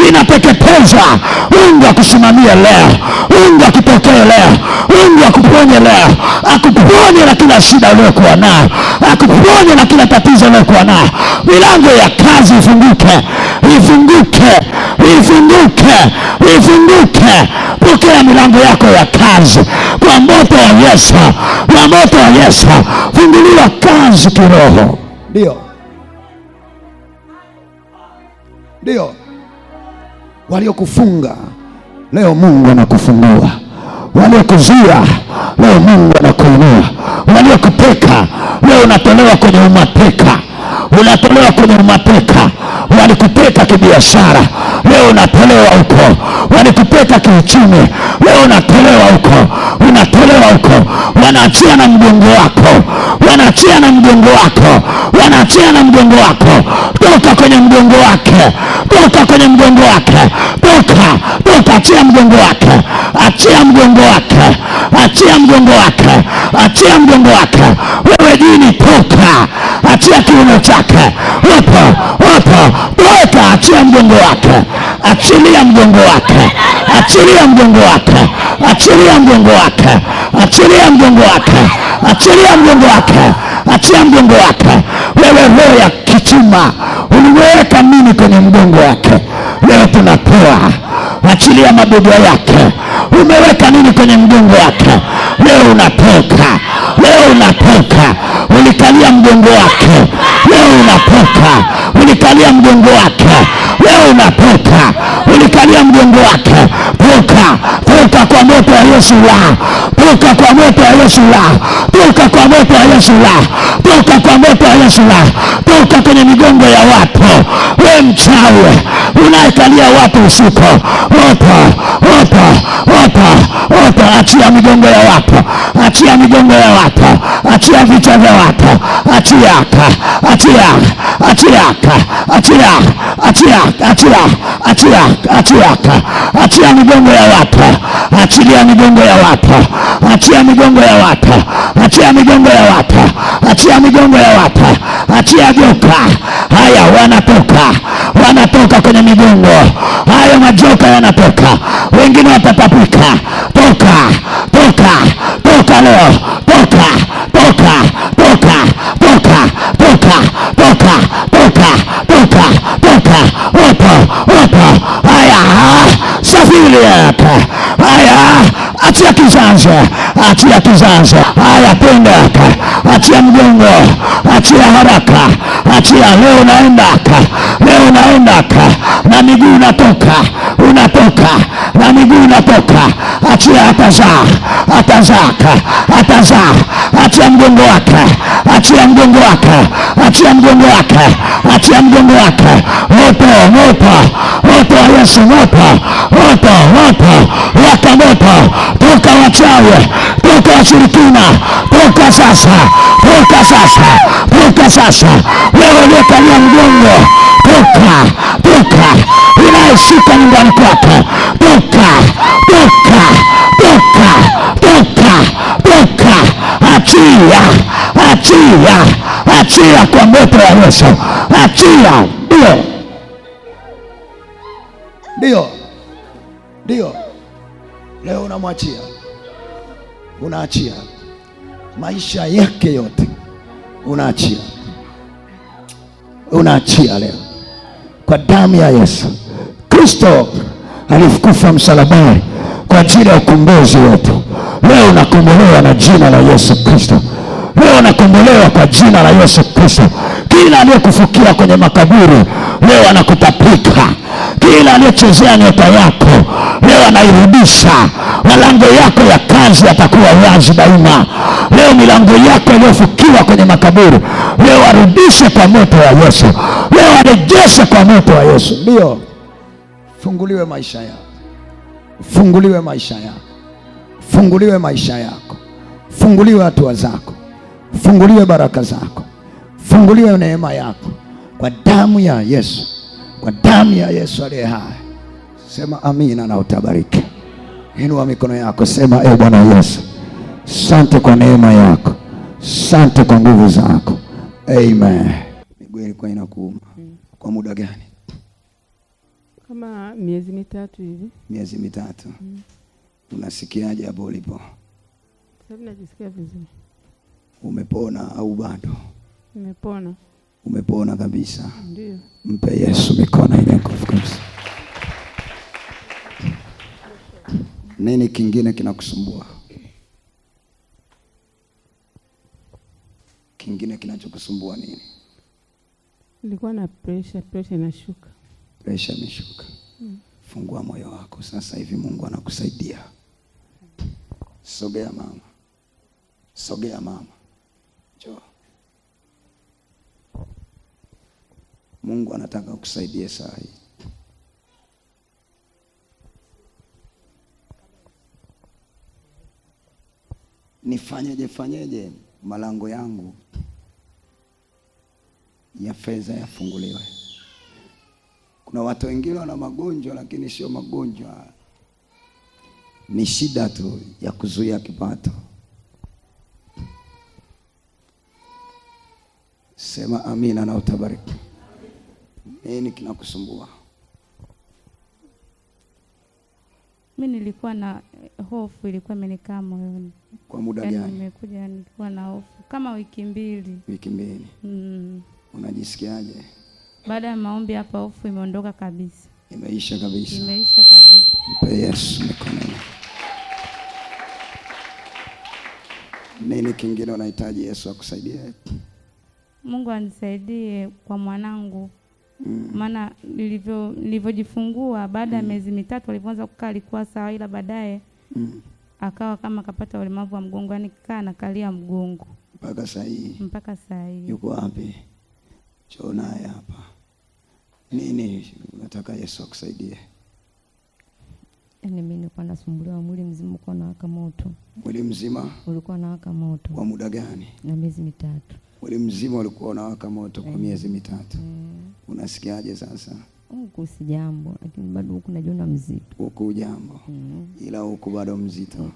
inateketezwa. Mungu akusimamie leo, Mungu akutokee leo, Mungu akuponye leo, akuponye na kila shida uliyokuwa nayo, akuponye na kila tatizo uliyokuwa nayo. Milango ya kazi ifunguke, ifunguke, ifunguke, ifunguke. Pokea milango yako ya kazi kwa moto wa Yesu, kwa moto wa Yesu. Funguliwa kazi kiroho. Ndio, ndio. Waliokufunga leo Mungu anakufungua, waliokuzuia leo Mungu anakuinua, waliokuteka leo unatolewa kwenye umateka, unatolewa kwenye umateka. Walikuteka kibiashara, leo unatolewa huko. Walikuteka kiuchumi, leo unatolewa huko, unatolewa huko. Wanaachia na mgongo wako, wanaachia na mgongo wako, wanaachia na mgongo wako. Toka kwenye mgongo wake, toka kwenye mgongo wake, toka, toka. Achia mgongo wake, achia mgongo wake, achia mgongo wake, achia mgongo wake. Wewe jini, toka, achia kiuno chake. Hapo, hapo, toka, achia mgongo wake, achilia mgongo wake, achilia mgongo wake, achilia mgongo wake, achilia mgongo wake, achilia mgongo wake, achia mgongo wake. Wewe roho ya kichuma, uliweka nini kwenye mgongo wake? Leo tunatoa, achilia mabega yake. Umeweka nini kwenye mgongo wake? Leo unatoka, leo unatoka. Ulikalia mgongo wake, leo unatoka. Ulikalia mgongo wake, leo unatoka. Ulikalia mgongo wake, toka, toka kwa moto wa Yesu la, toka kwa moto wa Yesu la, toka kwa moto wa Yesu la, toka kwa moto wa Yesu la, toka kwenye migongo ya watu. Wewe mchawi unaikalia watu usiku, moto, moto, moto, moto. Achia migongo ya watu, achia migongo ya watu, achia vichwa vya watu, achia, achia, achia, achia, achia, achia, achia, achia, achia migongo ya watu, achilia migongo ya watu, achia migongo ya watu, achia migongo ya watu, achia migongo ya watu, achia joka. Haya, wanatoka, wanatoka kwenye migongo. Hayo majoka yanatoka, wengine watatapika. Toka, toka, toka leo, toka, toka, toka, toka, toka, toka, toka, toka, toka, opo, opo. Haya, safiri yake. Haya, achia kizazi, achia kizazi. Haya, twende, achia mgongo, achia haraka, achia. Leo unaenda, leo unaenda na miguu unatoka, unatoka na miguu unatoka. Achia, atazaa, atazaa, atazaa. Achia mgongo wake, achia mgongo wake, achia mgongo wake, achia mgongo wake. Moto, moto, moto wa Yesu, moto, moto, moto, waka moto. Toka wachawi, toka washirikina, toka sasa, toka sasa, toka sasa. Wewe uliyekalia mgongo, toka, toka. Unayeshuka nyumbani kwako, toka, toka, toka, toka, toka. Achia, achia, achia kwa moto wa Yesu. Achia. Ndio. Leo unamwachia, unaachia maisha yake yote, unaachia leo kwa damu ya Yesu Kristo. Alikufa msalabani kwa ajili ya ukombozi wetu. Leo unakombolewa na jina la Yesu Kristo. Leo unakombolewa kwa jina la Yesu Kristo. Kila aliyekufukia kwenye makaburi leo anakutapika. Kila aliyechezea nyota yako leo anairudisha. Milango yako ya kazi yatakuwa wazi daima. Leo milango yako iliyofukiwa kwenye makaburi leo arudishe kwa moto wa Yesu. Leo arejeshe kwa moto wa Yesu. Ndio. Funguliwe maisha yako. Funguliwe maisha yako. Funguliwe maisha yako. Funguliwe hatua zako. Funguliwe baraka zako. Funguliwe neema yako kwa damu ya Yesu. Kwa damu ya Yesu aliye hai. Sema amina na utabariki. Inua mikono yako, sema e Bwana Yesu, asante kwa neema yako, asante kwa nguvu zako. Amen. Miguu ilikuwa inakuuma kwa muda gani? Kama miezi mitatu hivi. Miezi mitatu. Unasikiaje hapo ulipo? Sasa najisikia vizuri. Umepona au bado? Nimepona. Umepona kabisa? Ndio. Mpe Yesu mikono ile nguvu kabisa. Nini kingine kinakusumbua? Kingine kinachokusumbua nini? Nilikuwa na pressure inashuka. Pressure imeshuka. Fungua moyo wako sasa hivi, Mungu anakusaidia. Sogea mama. Sogea mama. Njoo. Mungu anataka kukusaidia saa hii. Fanyeje malango yangu ya fedha yafunguliwe. Kuna watu wengine wana magonjwa lakini sio magonjwa, ni shida tu ya kuzuia kipato. Sema amina na utabariki. Nini kinakusumbua? Mimi nilikuwa na hofu, ilikuwa imenikaa moyoni. Kwa muda gani? Nimekuja nilikuwa na hofu kama wiki mbili. Wiki mbili. Unajisikiaje? Baada ya maombi hapa hofu imeondoka kabisa. Imeisha kabisa. Imeisha kabisa. Mpe Yesu mikono. Nini kingine unahitaji Yesu akusaidie? Mungu anisaidie kwa mwanangu. Maana nilivyojifungua baada ya miezi mitatu alipoanza kukaa alikuwa sawa, ila baadaye akawa kama kapata ulemavu wa mgongo, yani kaa na kalia mgongo. Mpaka saa hii. Yuko wapi? Njoo naye hapa. Nini unataka Yesu akusaidie? Yaani mimi nilikuwa nasumbuliwa, mwili mzima ulikuwa unawaka moto. Mwili mzima ulikuwa unawaka moto. Kwa muda gani? Na miezi mitatu. Mwili mzima ulikuwa unawaka moto kwa miezi mitatu. Unasikiaje sasa? Huku si jambo, lakini bado huku najiona mzito. Huku jambo. Ila huku bado mzito.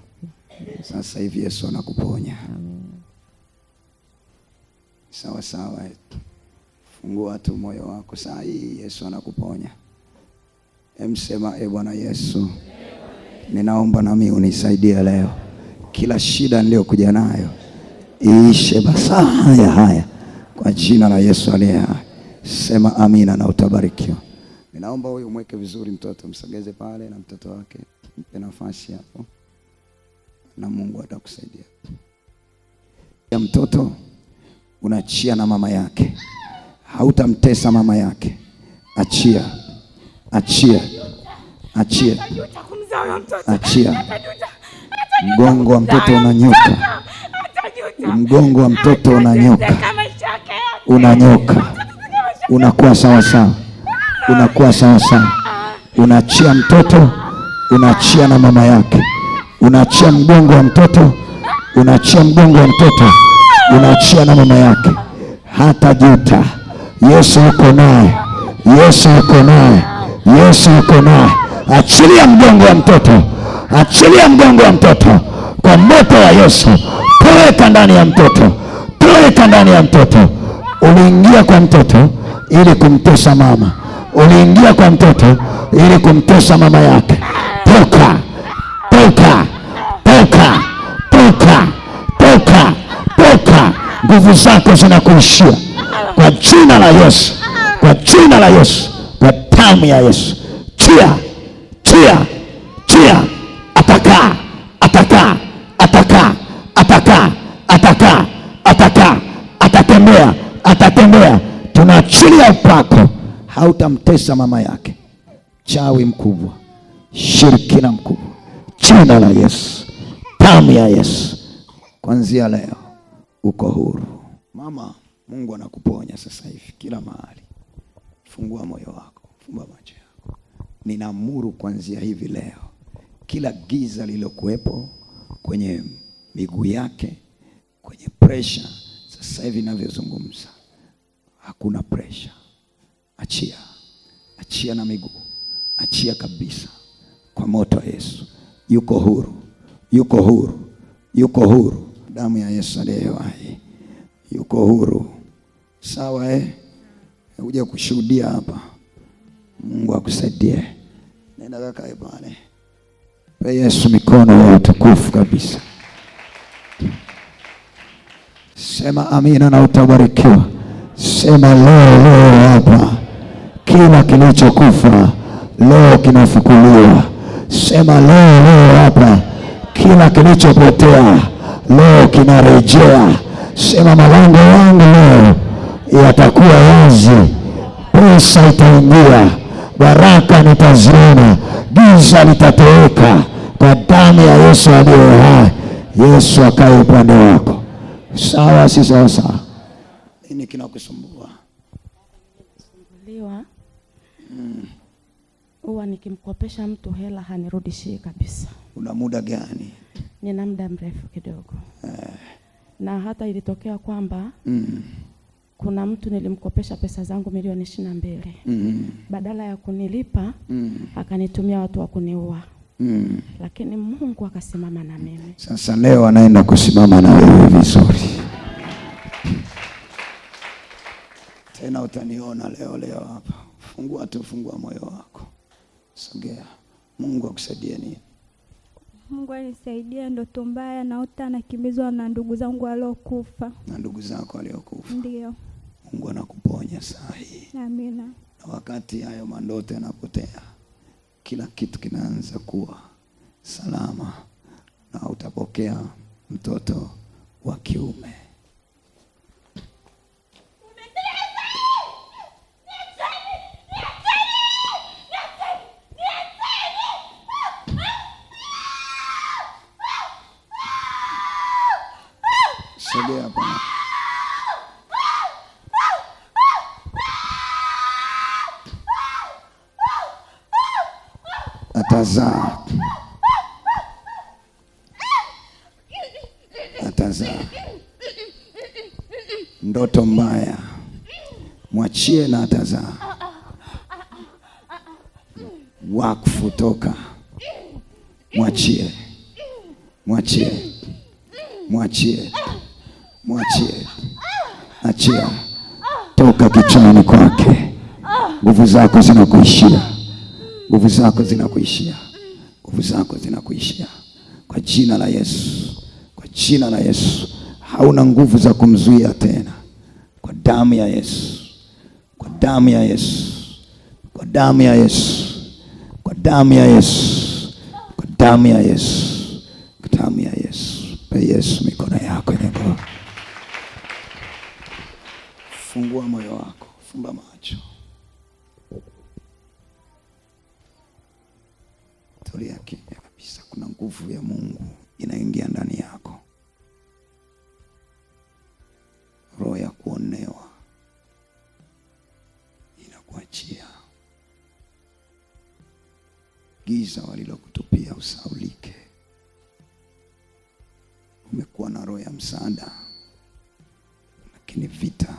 Sasa hivi Yesu anakuponya. Amen. Sawa sawa. Fungua tu moyo wako. Saa hii Yesu anakuponya. Emsema e Bwana Yesu, ninaomba nami unisaidie leo. Kila shida niliyokuja nayo iishe basa haya kwa jina la Yesu aliye hai. Sema amina na utabarikiwa. Ninaomba huyu umweke vizuri mtoto, msogeze pale na mtoto wake. Mpe nafasi hapo. Na Mungu atakusaidia. Ya mtoto unachia na mama yake. Hautamtesa mama yake. Achia. Achia. Achia. Achia. Mgongo wa mtoto unanyoka. Mgongo wa mtoto unanyoka. Unanyoka. Unakuwa sawa sawa. Unakuwa sawa sawa. Unaachia mtoto, unaachia na mama yake. Unaachia mgongo wa mtoto, unaachia mgongo wa mtoto, unaachia na mama yake. Hata juta. Yesu yuko naye. Yesu yuko naye, Yesu yuko naye. Achilia mgongo wa mtoto, achilia mgongo wa mtoto kwa moto wa Yesu. Toweka ndani ya mtoto, toweka ndani ya mtoto. Uliingia kwa mtoto ili kumtesa mama, uliingia kwa mtoto ili kumtesa mama yake. Toka, toka, toka, toka, toka, toka. Nguvu zako zinakuishia kwa jina la Yesu, kwa jina la Yesu, kwa damu ya Yesu. Chia, chia, chia. Atakaa, atakaa, atakaa, atakaa, atakaa, atakaa, atatembea, atatembea. Tunaachilia upako, hautamtesa mama yake. Chawi mkubwa, shirikina mkubwa, jina la Yesu, damu ya Yesu. Kuanzia leo uko huru. Mama, Mungu anakuponya sasa hivi kila mahali. Fungua moyo wako, fumba macho yako. Ninaamuru kuanzia hivi leo, kila giza lilokuwepo kwenye miguu yake, kwenye pressure, sasa hivi ninavyozungumza hakuna pressure. Achia, achia na miguu, achia kabisa kwa moto wa Yesu. Yuko huru, yuko huru, yuko huru. Damu ya Yesu aliye hai, yuko huru. Sawa Uje kushuhudia hapa. Mungu akusaidie. Nenda kakae pale. Pe Yesu mikono ya utukufu kabisa. Sema amina na utabarikiwa. Sema leo hapa kila kilichokufa leo kinafukuliwa. Sema leo hapa kila kilichopotea leo kinarejea. Sema malango yangu leo yatakuwa wazi, pesa itaingia, baraka nitaziona, giza litatoweka kwa damu ya Yesu aliye hai. Yesu akae upande wako. Sawa si sawa? Sawa. Nini kinakusumbua? Sumbuliwa. Huwa nikimkopesha mtu hela hanirudishii kabisa. Una muda gani? Nina muda mrefu kidogo. Na hata ilitokea kwamba kuna mtu nilimkopesha pesa zangu milioni 22. Badala ya kunilipa akanitumia watu wa kuniua. Lakini Mungu akasimama na mimi. Sasa leo anaenda kusimama na wewe vizuri. Tena utaniona leo hapa. Fungua moyo wako. Sogea. Mungu akusaidie nini? Mungu anisaidie ndoto mbaya naota nakimbizwa na ndugu zangu waliokufa. Na ndugu zako waliokufa? Ndio. Mungu anakuponya saa hii. Amina. Na wakati hayo mandoto yanapotea, kila kitu kinaanza kuwa salama na utapokea mtoto wa kiume. Sogea hapa. Atazaa. Ndoto mbaya mwachie na atazaa. Wakfu toka. Mwachie. Achia. Toka kichwani kwake. Nguvu zako zinakuishia. Kwa jina la Yesu. Kwa jina la Yesu. Hauna nguvu za kumzuia tena. Kwa damu ya Yesu. Kwa damu ya Yesu. Kwa damu ya Yesu. Kwa damu ya Yesu. Kwa damu ya Yesu. Kwa damu ya Yesu. Pe Yesu mikono yako inapo. Fungua moyo wako. Fumba macho. Tulia kimya kabisa. Kuna nguvu ya Mungu inaingia ndani yako. Roho ya kuonewa inakuachia. Giza walilokutupia usaulike. Umekuwa na roho ya msaada, lakini vita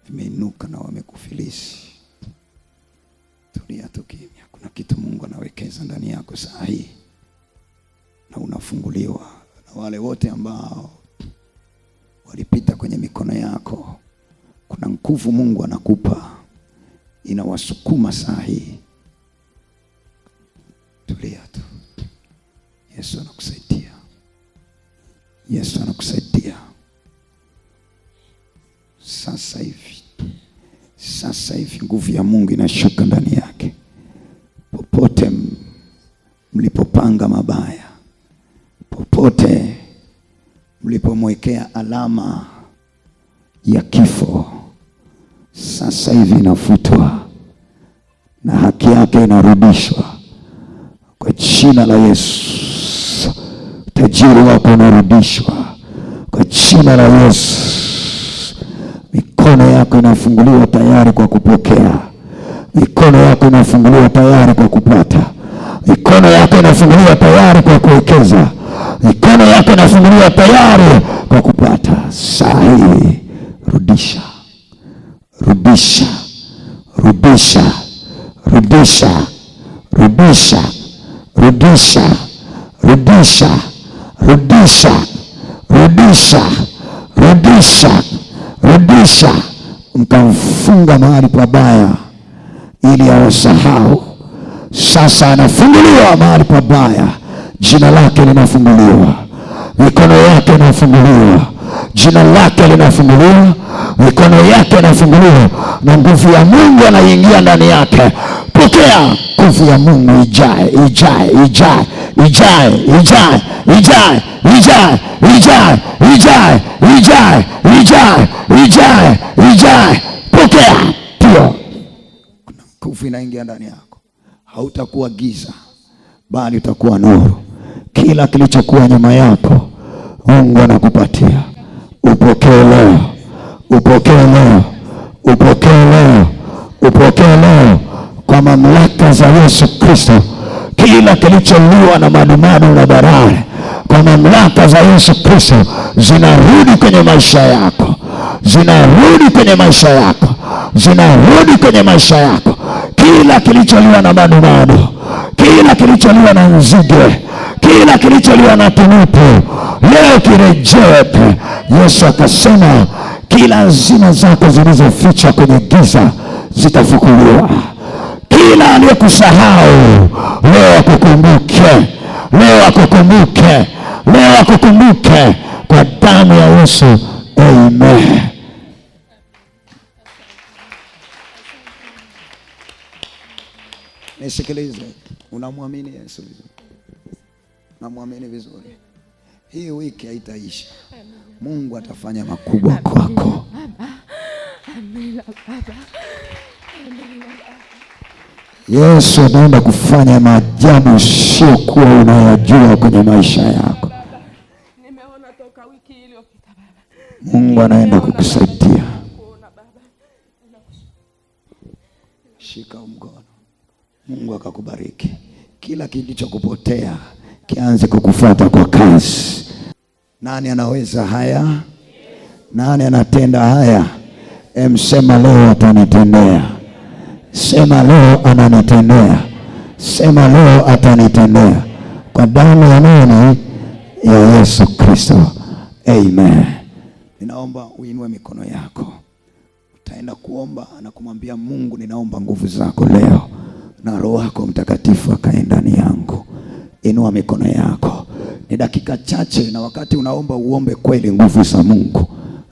vimeinuka na wamekufilisi. Tulia tu kimya. Kuna kitu Mungu anawekeza ndani yako saa hii na unafunguliwa. Na wale wote ambao walipita kwenye mikono yako, kuna nguvu Mungu anakupa inawasukuma saa hii. Tulia tu. Yesu anakusaidia. Yesu anakusaidia. Sasa hivi nguvu ya Mungu inashuka ndani yake. Popote mlipopanga mabaya, popote mlipomwekea alama ya kifo, sasa hivi inafutwa na haki yake inarudishwa kwa jina la Yesu. Tajiri wako unarudishwa kwa jina la Yesu. Mikono yako inafunguliwa tayari kwa kupokea. Mikono yako inafunguliwa tayari kwa kupata. Mikono yako inafunguliwa tayari kwa kuwekeza. Mikono yako inafunguliwa tayari kwa kupata. Saa hii rudisha. Rudisha. Rudisha. Rudisha. Rudisha. Rudisha. Rudisha. Rudisha. Rudisha. Rudisha. Rudisha. Mkamfunga mahali pabaya ili awasahau. Sasa anafunguliwa mahali pabaya. Jina lake linafunguliwa. Mikono yake inafunguliwa. Jina lake linafunguliwa. Mikono yake inafunguliwa. Na nguvu ya Mungu anaingia ndani yake. Pokea nguvu ya Mungu ijae, ijae, ijae, ijae, ijae, ijae, ijae, ijae, ijae, ijae, ijae, ijae, ijae. Pokea. Pia kuna nguvu inaingia ndani yako. Hautakuwa giza, bali utakuwa nuru. Kila kilichokuwa nyuma yako Mungu anakupatia. Upokee leo. Upokee leo. Upokee leo. Upokee leo kwa mamlaka za Yesu Kristo. Kila kilicholiwa na madumadu na barare, kwa mamlaka za Yesu Kristo zinarudi kwenye maisha yako. Zinarudi kwenye maisha yako. Zinarudi kwenye maisha yako. Kila kilicholiwa na madumadu, kila kilicholiwa na nzige, kila kilicholiwa na tunutu, leo kirejewe. Yesu akasema kila hazina zako zilizoficha kwenye giza zitafukuliwa. Kila aliyekusahau leo akukumbuke. Leo akukumbuke. Leo akukumbuke kwa damu ya Yesu. Amen. Nisikilize. Unamwamini Yesu vizuri? Unamwamini vizuri? Hii wiki haitaisha. Mungu atafanya makubwa kwako. Yesu anaenda kufanya maajabu usiokuwa unayajua kwenye maisha yako. Mungu anaenda kukusaidia. Shika mkono. Mungu akakubariki. Kila kilichokupotea kianze kukufuata kwa kasi. Nani anaweza haya? Nani anatenda haya? Sema leo atanitendea. Sema leo ananitendea. Sema leo atanitendea. Kwa damu ya nani? Ya Yesu Kristo. Amen. Ninaomba uinue mikono yako. Utaenda kuomba na kumwambia Mungu, ninaomba nguvu zako leo na Roho yako Mtakatifu akae ndani yangu. Inua mikono yako. Ni dakika chache, na wakati unaomba uombe kweli nguvu za Mungu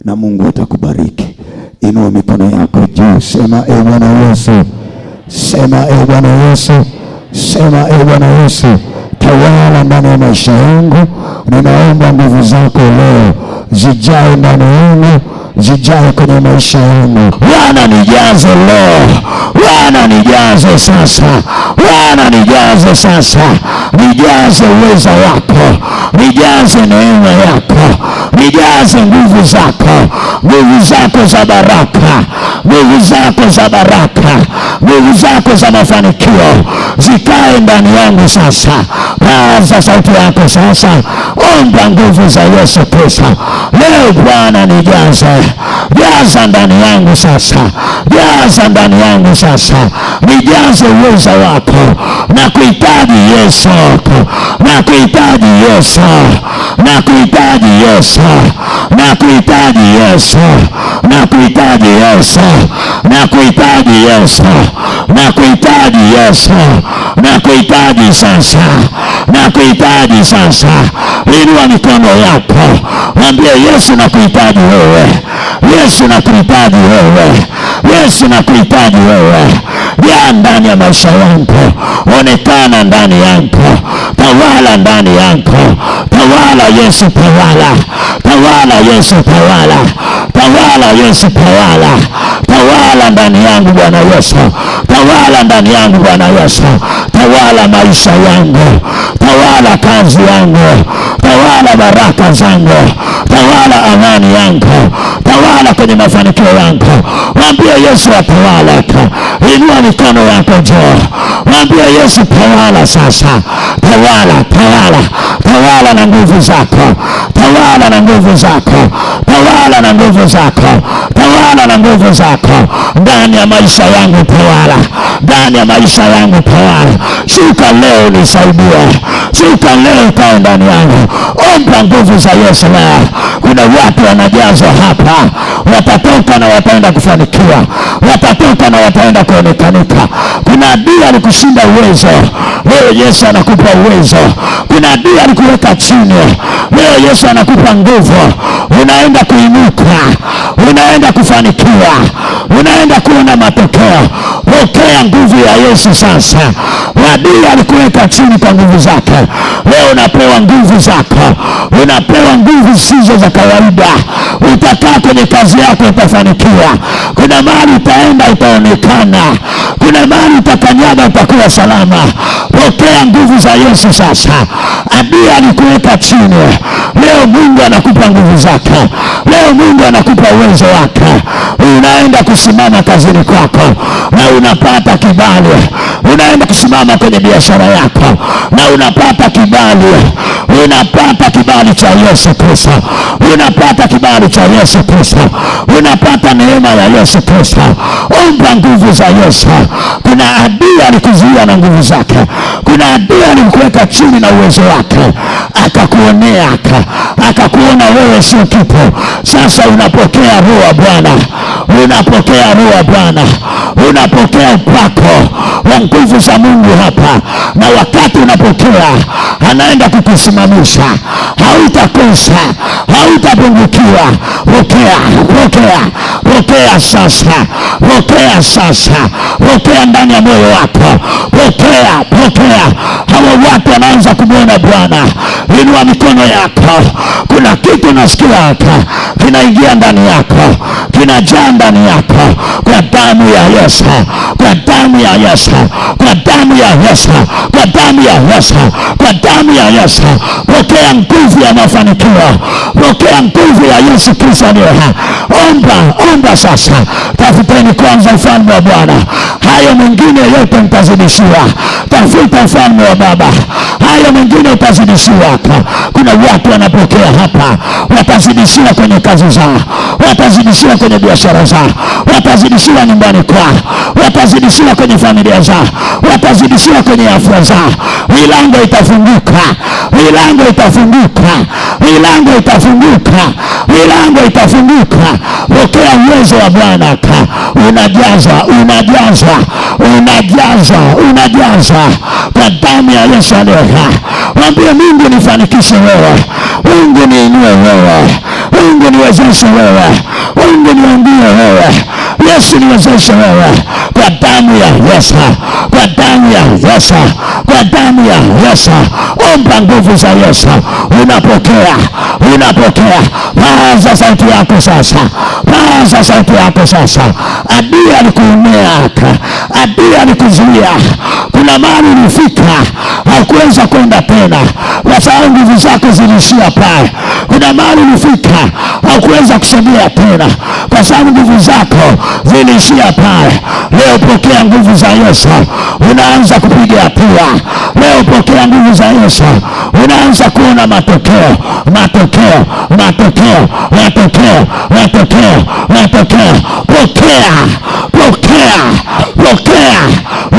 na Mungu atakubariki. Inua mikono yako juu. Sema e Bwana Yesu. Sema e Bwana Yesu. Sema e Bwana Yesu, tawala ndani ya maisha yangu. Ninaomba nguvu zako leo zijae ndani yangu, zijae kwenye maisha yangu. Bwana nijaze leo. Bwana nijaze sasa. Bwana nijaze sasa. Nijaze uweza wako. Nijaze neema yako. Nijaze nguvu zako. Nguvu zako za baraka. Nguvu zako za baraka. Nguvu zako za mafanikio zikae ndani yangu sasa. Paza sauti yako sasa. Omba nguvu za Yesu Kristo. Leo Bwana nijaze. Jaza ndani yangu sasa, jaza ndani yangu sasa, nijaze uwezo wako. Na kuhitaji Yesu, na kuhitaji Yesu, na kuhitaji Yesu, na kuhitaji Yesu, na kuhitaji Yesu, na kuhitaji Yesu, na kuhitaji Yesu, na kuhitaji sasa, na kuhitaji sasa. Inua mikono yako, mwambie Yesu, na kuhitaji wewe. Yesu, na kuhitaji wewe. Yesu, na kuhitaji wewe. Jaa ndani ya maisha yangu, onekana ndani yangu, tawala ndani yangu. Tawala Yesu, tawala. Tawala Yesu, tawala. Tawala Yesu, tawala. Tawala ndani yangu Bwana Yesu. Tawala ndani yangu Bwana Yesu. Tawala maisha yangu, tawala kazi yangu, tawala baraka zangu, tawala amani yangu, tawala kwenye mafanikio yangu. Mwambie Yesu atawala. Inua mikono yako juu, mwambie Yesu tawala sasa. Tawala, tawala, tawala na nguvu zako, tawala na nguvu zako, tawala na nguvu zako, tawala na nguvu zako ndani ya maisha yangu. Tawala ndani ya maisha yangu, tawala. Shuka leo nisaidie, shuka leo kae ndani yangu. Omba nguvu za Yesu leo. Kuna watu wanajazwa hapa, watatoka na wataenda kufanikiwa, watatoka na wataenda kuonekanika. Kuna adui alikushinda uwezo, leo Yesu anakupa uwezo. Kuna adui alikuweka chini, leo Yesu anakupa nguvu. Unaenda kuinuka, unaenda kufanikiwa, unaenda kuona matokeo. Pokea nguvu ya Yesu sasa. Adui alikuweka chini kwa nguvu zake, leo unapewa nguvu zako, unapewa nguvu zisizo za kawaida. Utakaa kwenye kazi yako, utafanikiwa. Kuna mahali utaenda, utaonekana. Kuna mahali utakanyaga, utakuwa salama. Pokea nguvu za Yesu sasa. Adui alikuweka chini, leo Mungu anakupa nguvu zake, leo Mungu anakupa uwezo wake. Unaenda kusimama kazini kwako na unapata kibali. Unaenda kusimama kwenye biashara yako na unapata kibali. Unapata kibali cha Yesu Kristo, unapata kibali cha Yesu Kristo, unapata neema ya Yesu Kristo. Omba nguvu za Yesu. Kuna adui alikuzuia na nguvu zake, kuna adui alikuweka chini na uwezo wake, akakuonea, akakuona wewe sio kitu. Sasa unapokea roho wa Bwana, unapokea roho wa Bwana, unapokea upako wa nguvu za Mungu hapa. Na wakati unapokea, anaenda kukusimamisha. Hautakosa, hautapungukiwa. Pokea, pokea, pokea sasa, pokea sasa, pokea ndani ya moyo wako. Pokea, pokea. Hawa watu wanaanza kumwona Bwana. Inua mikono yako. Kuna kitu nasikia kinaingia ndani yako, kinajaa ndani yako, kwa damu ya Yesu, kwa damu ya Yesu, kwa damu ya Yesu, kwa damu ya Yesu, kwa damu ya Yesu. Pokea nguvu ya mafanikio, pokea nguvu ya Yesu Kristo. Omba, omba sasa. Tafuteni kwanza ufalme wa Bwana, hayo mengine yote mtazidishiwa. Tafuta ufalme wa Baba, hayo mengine utazidishiwa. Kuna watu wanapokea hapa, watazidishiwa kwenye kazi zao, watazidishiwa kwenye biashara zao, watazidishiwa nyumbani kwao, watazidishiwa kwenye familia zao, watazidishiwa kwenye afya zao. Milango itafunguka, milango itafunguka, milango itafunguka, milango itafunguka. Pokea uwezo wa Bwana. Unajaza, unajaza, unajaza, unajaza kwa damu ya Yesu aliye hai. Mwambie Mungu nifanikishe wewe, Mungu niinue wewe, Mungu niwezeshe wewe, Mungu niambie wewe, Yesu niwezeshe wewe, kwa damu ya Yesu, kwa damu ya Yesu, kwa damu ya Yesu. Omba nguvu za Yesu. Unapokea, unapokea. Paza sauti yako sasa, paza sauti yako sasa. Adui alikuumea, adui alikuzuia. Kuna mahali ulifika hakuweza kwenda tena, kwa sababu nguvu zako zilishia pale. Kuna mahali ulifika hakuweza kusogea tena, kwa sababu nguvu zako zilishia pale. Leo pokea nguvu za Yesu, unaanza kupiga hatua. Leo pokea nguvu za Yesu, unaanza kuona matokeo, matokeo, matokeo, matokeo. matokeo, matokeo, matokeo. Pokea, pokea, pokea.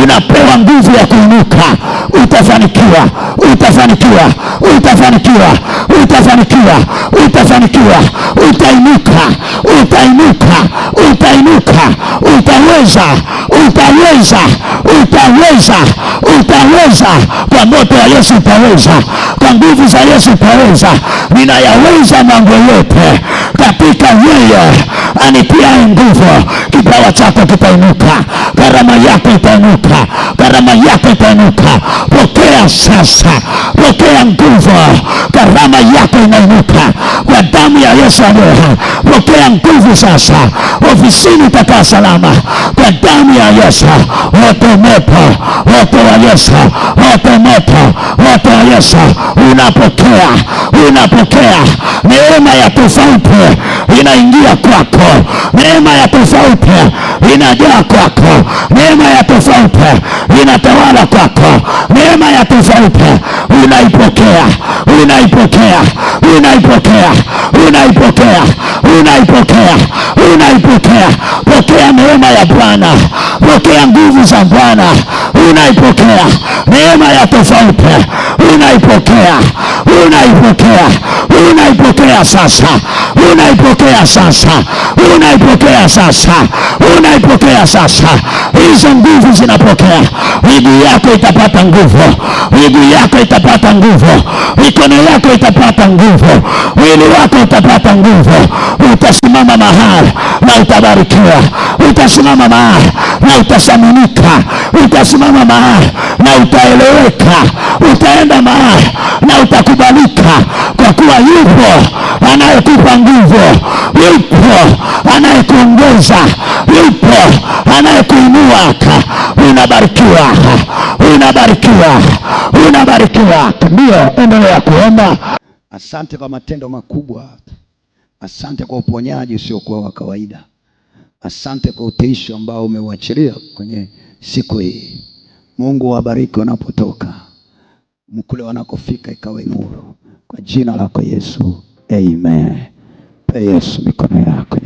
Unapewa nguvu ya kuinuka. Utafanikiwa, utafanikiwa, utafanikiwa, utafanikiwa, utafanikiwa. Utainuka, utainuka, utainuka. Utaweza, utaweza, utaweza, utaweza. Kwa moto wa Yesu utaweza, kwa nguvu za Yesu utaweza. Ninayaweza mambo yote katika yeye anitiaye nguvu. Kipawa chako kitainuka, karama yako itainuka, karama yako itainuka. Pokea sasa, pokea nguvu. Karama yako inainuka kwa damu ya Yesu aliye hai. Pokea nguvu sasa. Ofisini utakaa salama kwa damu ya Yesu. Moto moto, moto wa Yesu, moto moto, moto wa Yesu. Unapokea, unapokea. Neema ya tofauti inaingia kwako, neema ya tofauti inajaa kwako, neema ya tofauti inatawala kwako, neema ya tofauti unaipokea, unaipokea, unaipokea, unaipokea, unaipokea, unaipokea. Pokea neema ya Bwana, pokea nguvu za Bwana, unaipokea neema ya tofauti, unaipokea, unaipokea, unaipokea sasa, unaipokea sasa, unaipokea sasa, unaipokea sasa. Hizo nguvu zinapokea. Miguu yako itapata nguvu, miguu yako itapata nguvu, mikono yako itapata nguvu, mwili wako utapata nguvu. Utasimama mahali na utabarikiwa, utasimama mahali na utasaminika, utasimama mahali na utaeleweka, utaenda mahali na utakubalika, kwa kuwa yupo anayekupa nguvu, yupo anayekuongeza, yupo anayekuinua. Unabarikiwa, unabarikiwa, unabarikiwa. Ndio, endelea kuomba. Asante kwa matendo makubwa. Asante kwa uponyaji usiokuwa wa kawaida. Asante kwa utiisho ambao umeuachilia kwenye siku hii. Mungu wabariki wanapotoka, mkule wanakofika ikawe nuru. Kwa jina lako Yesu, amen. Pe Yesu mikono yako.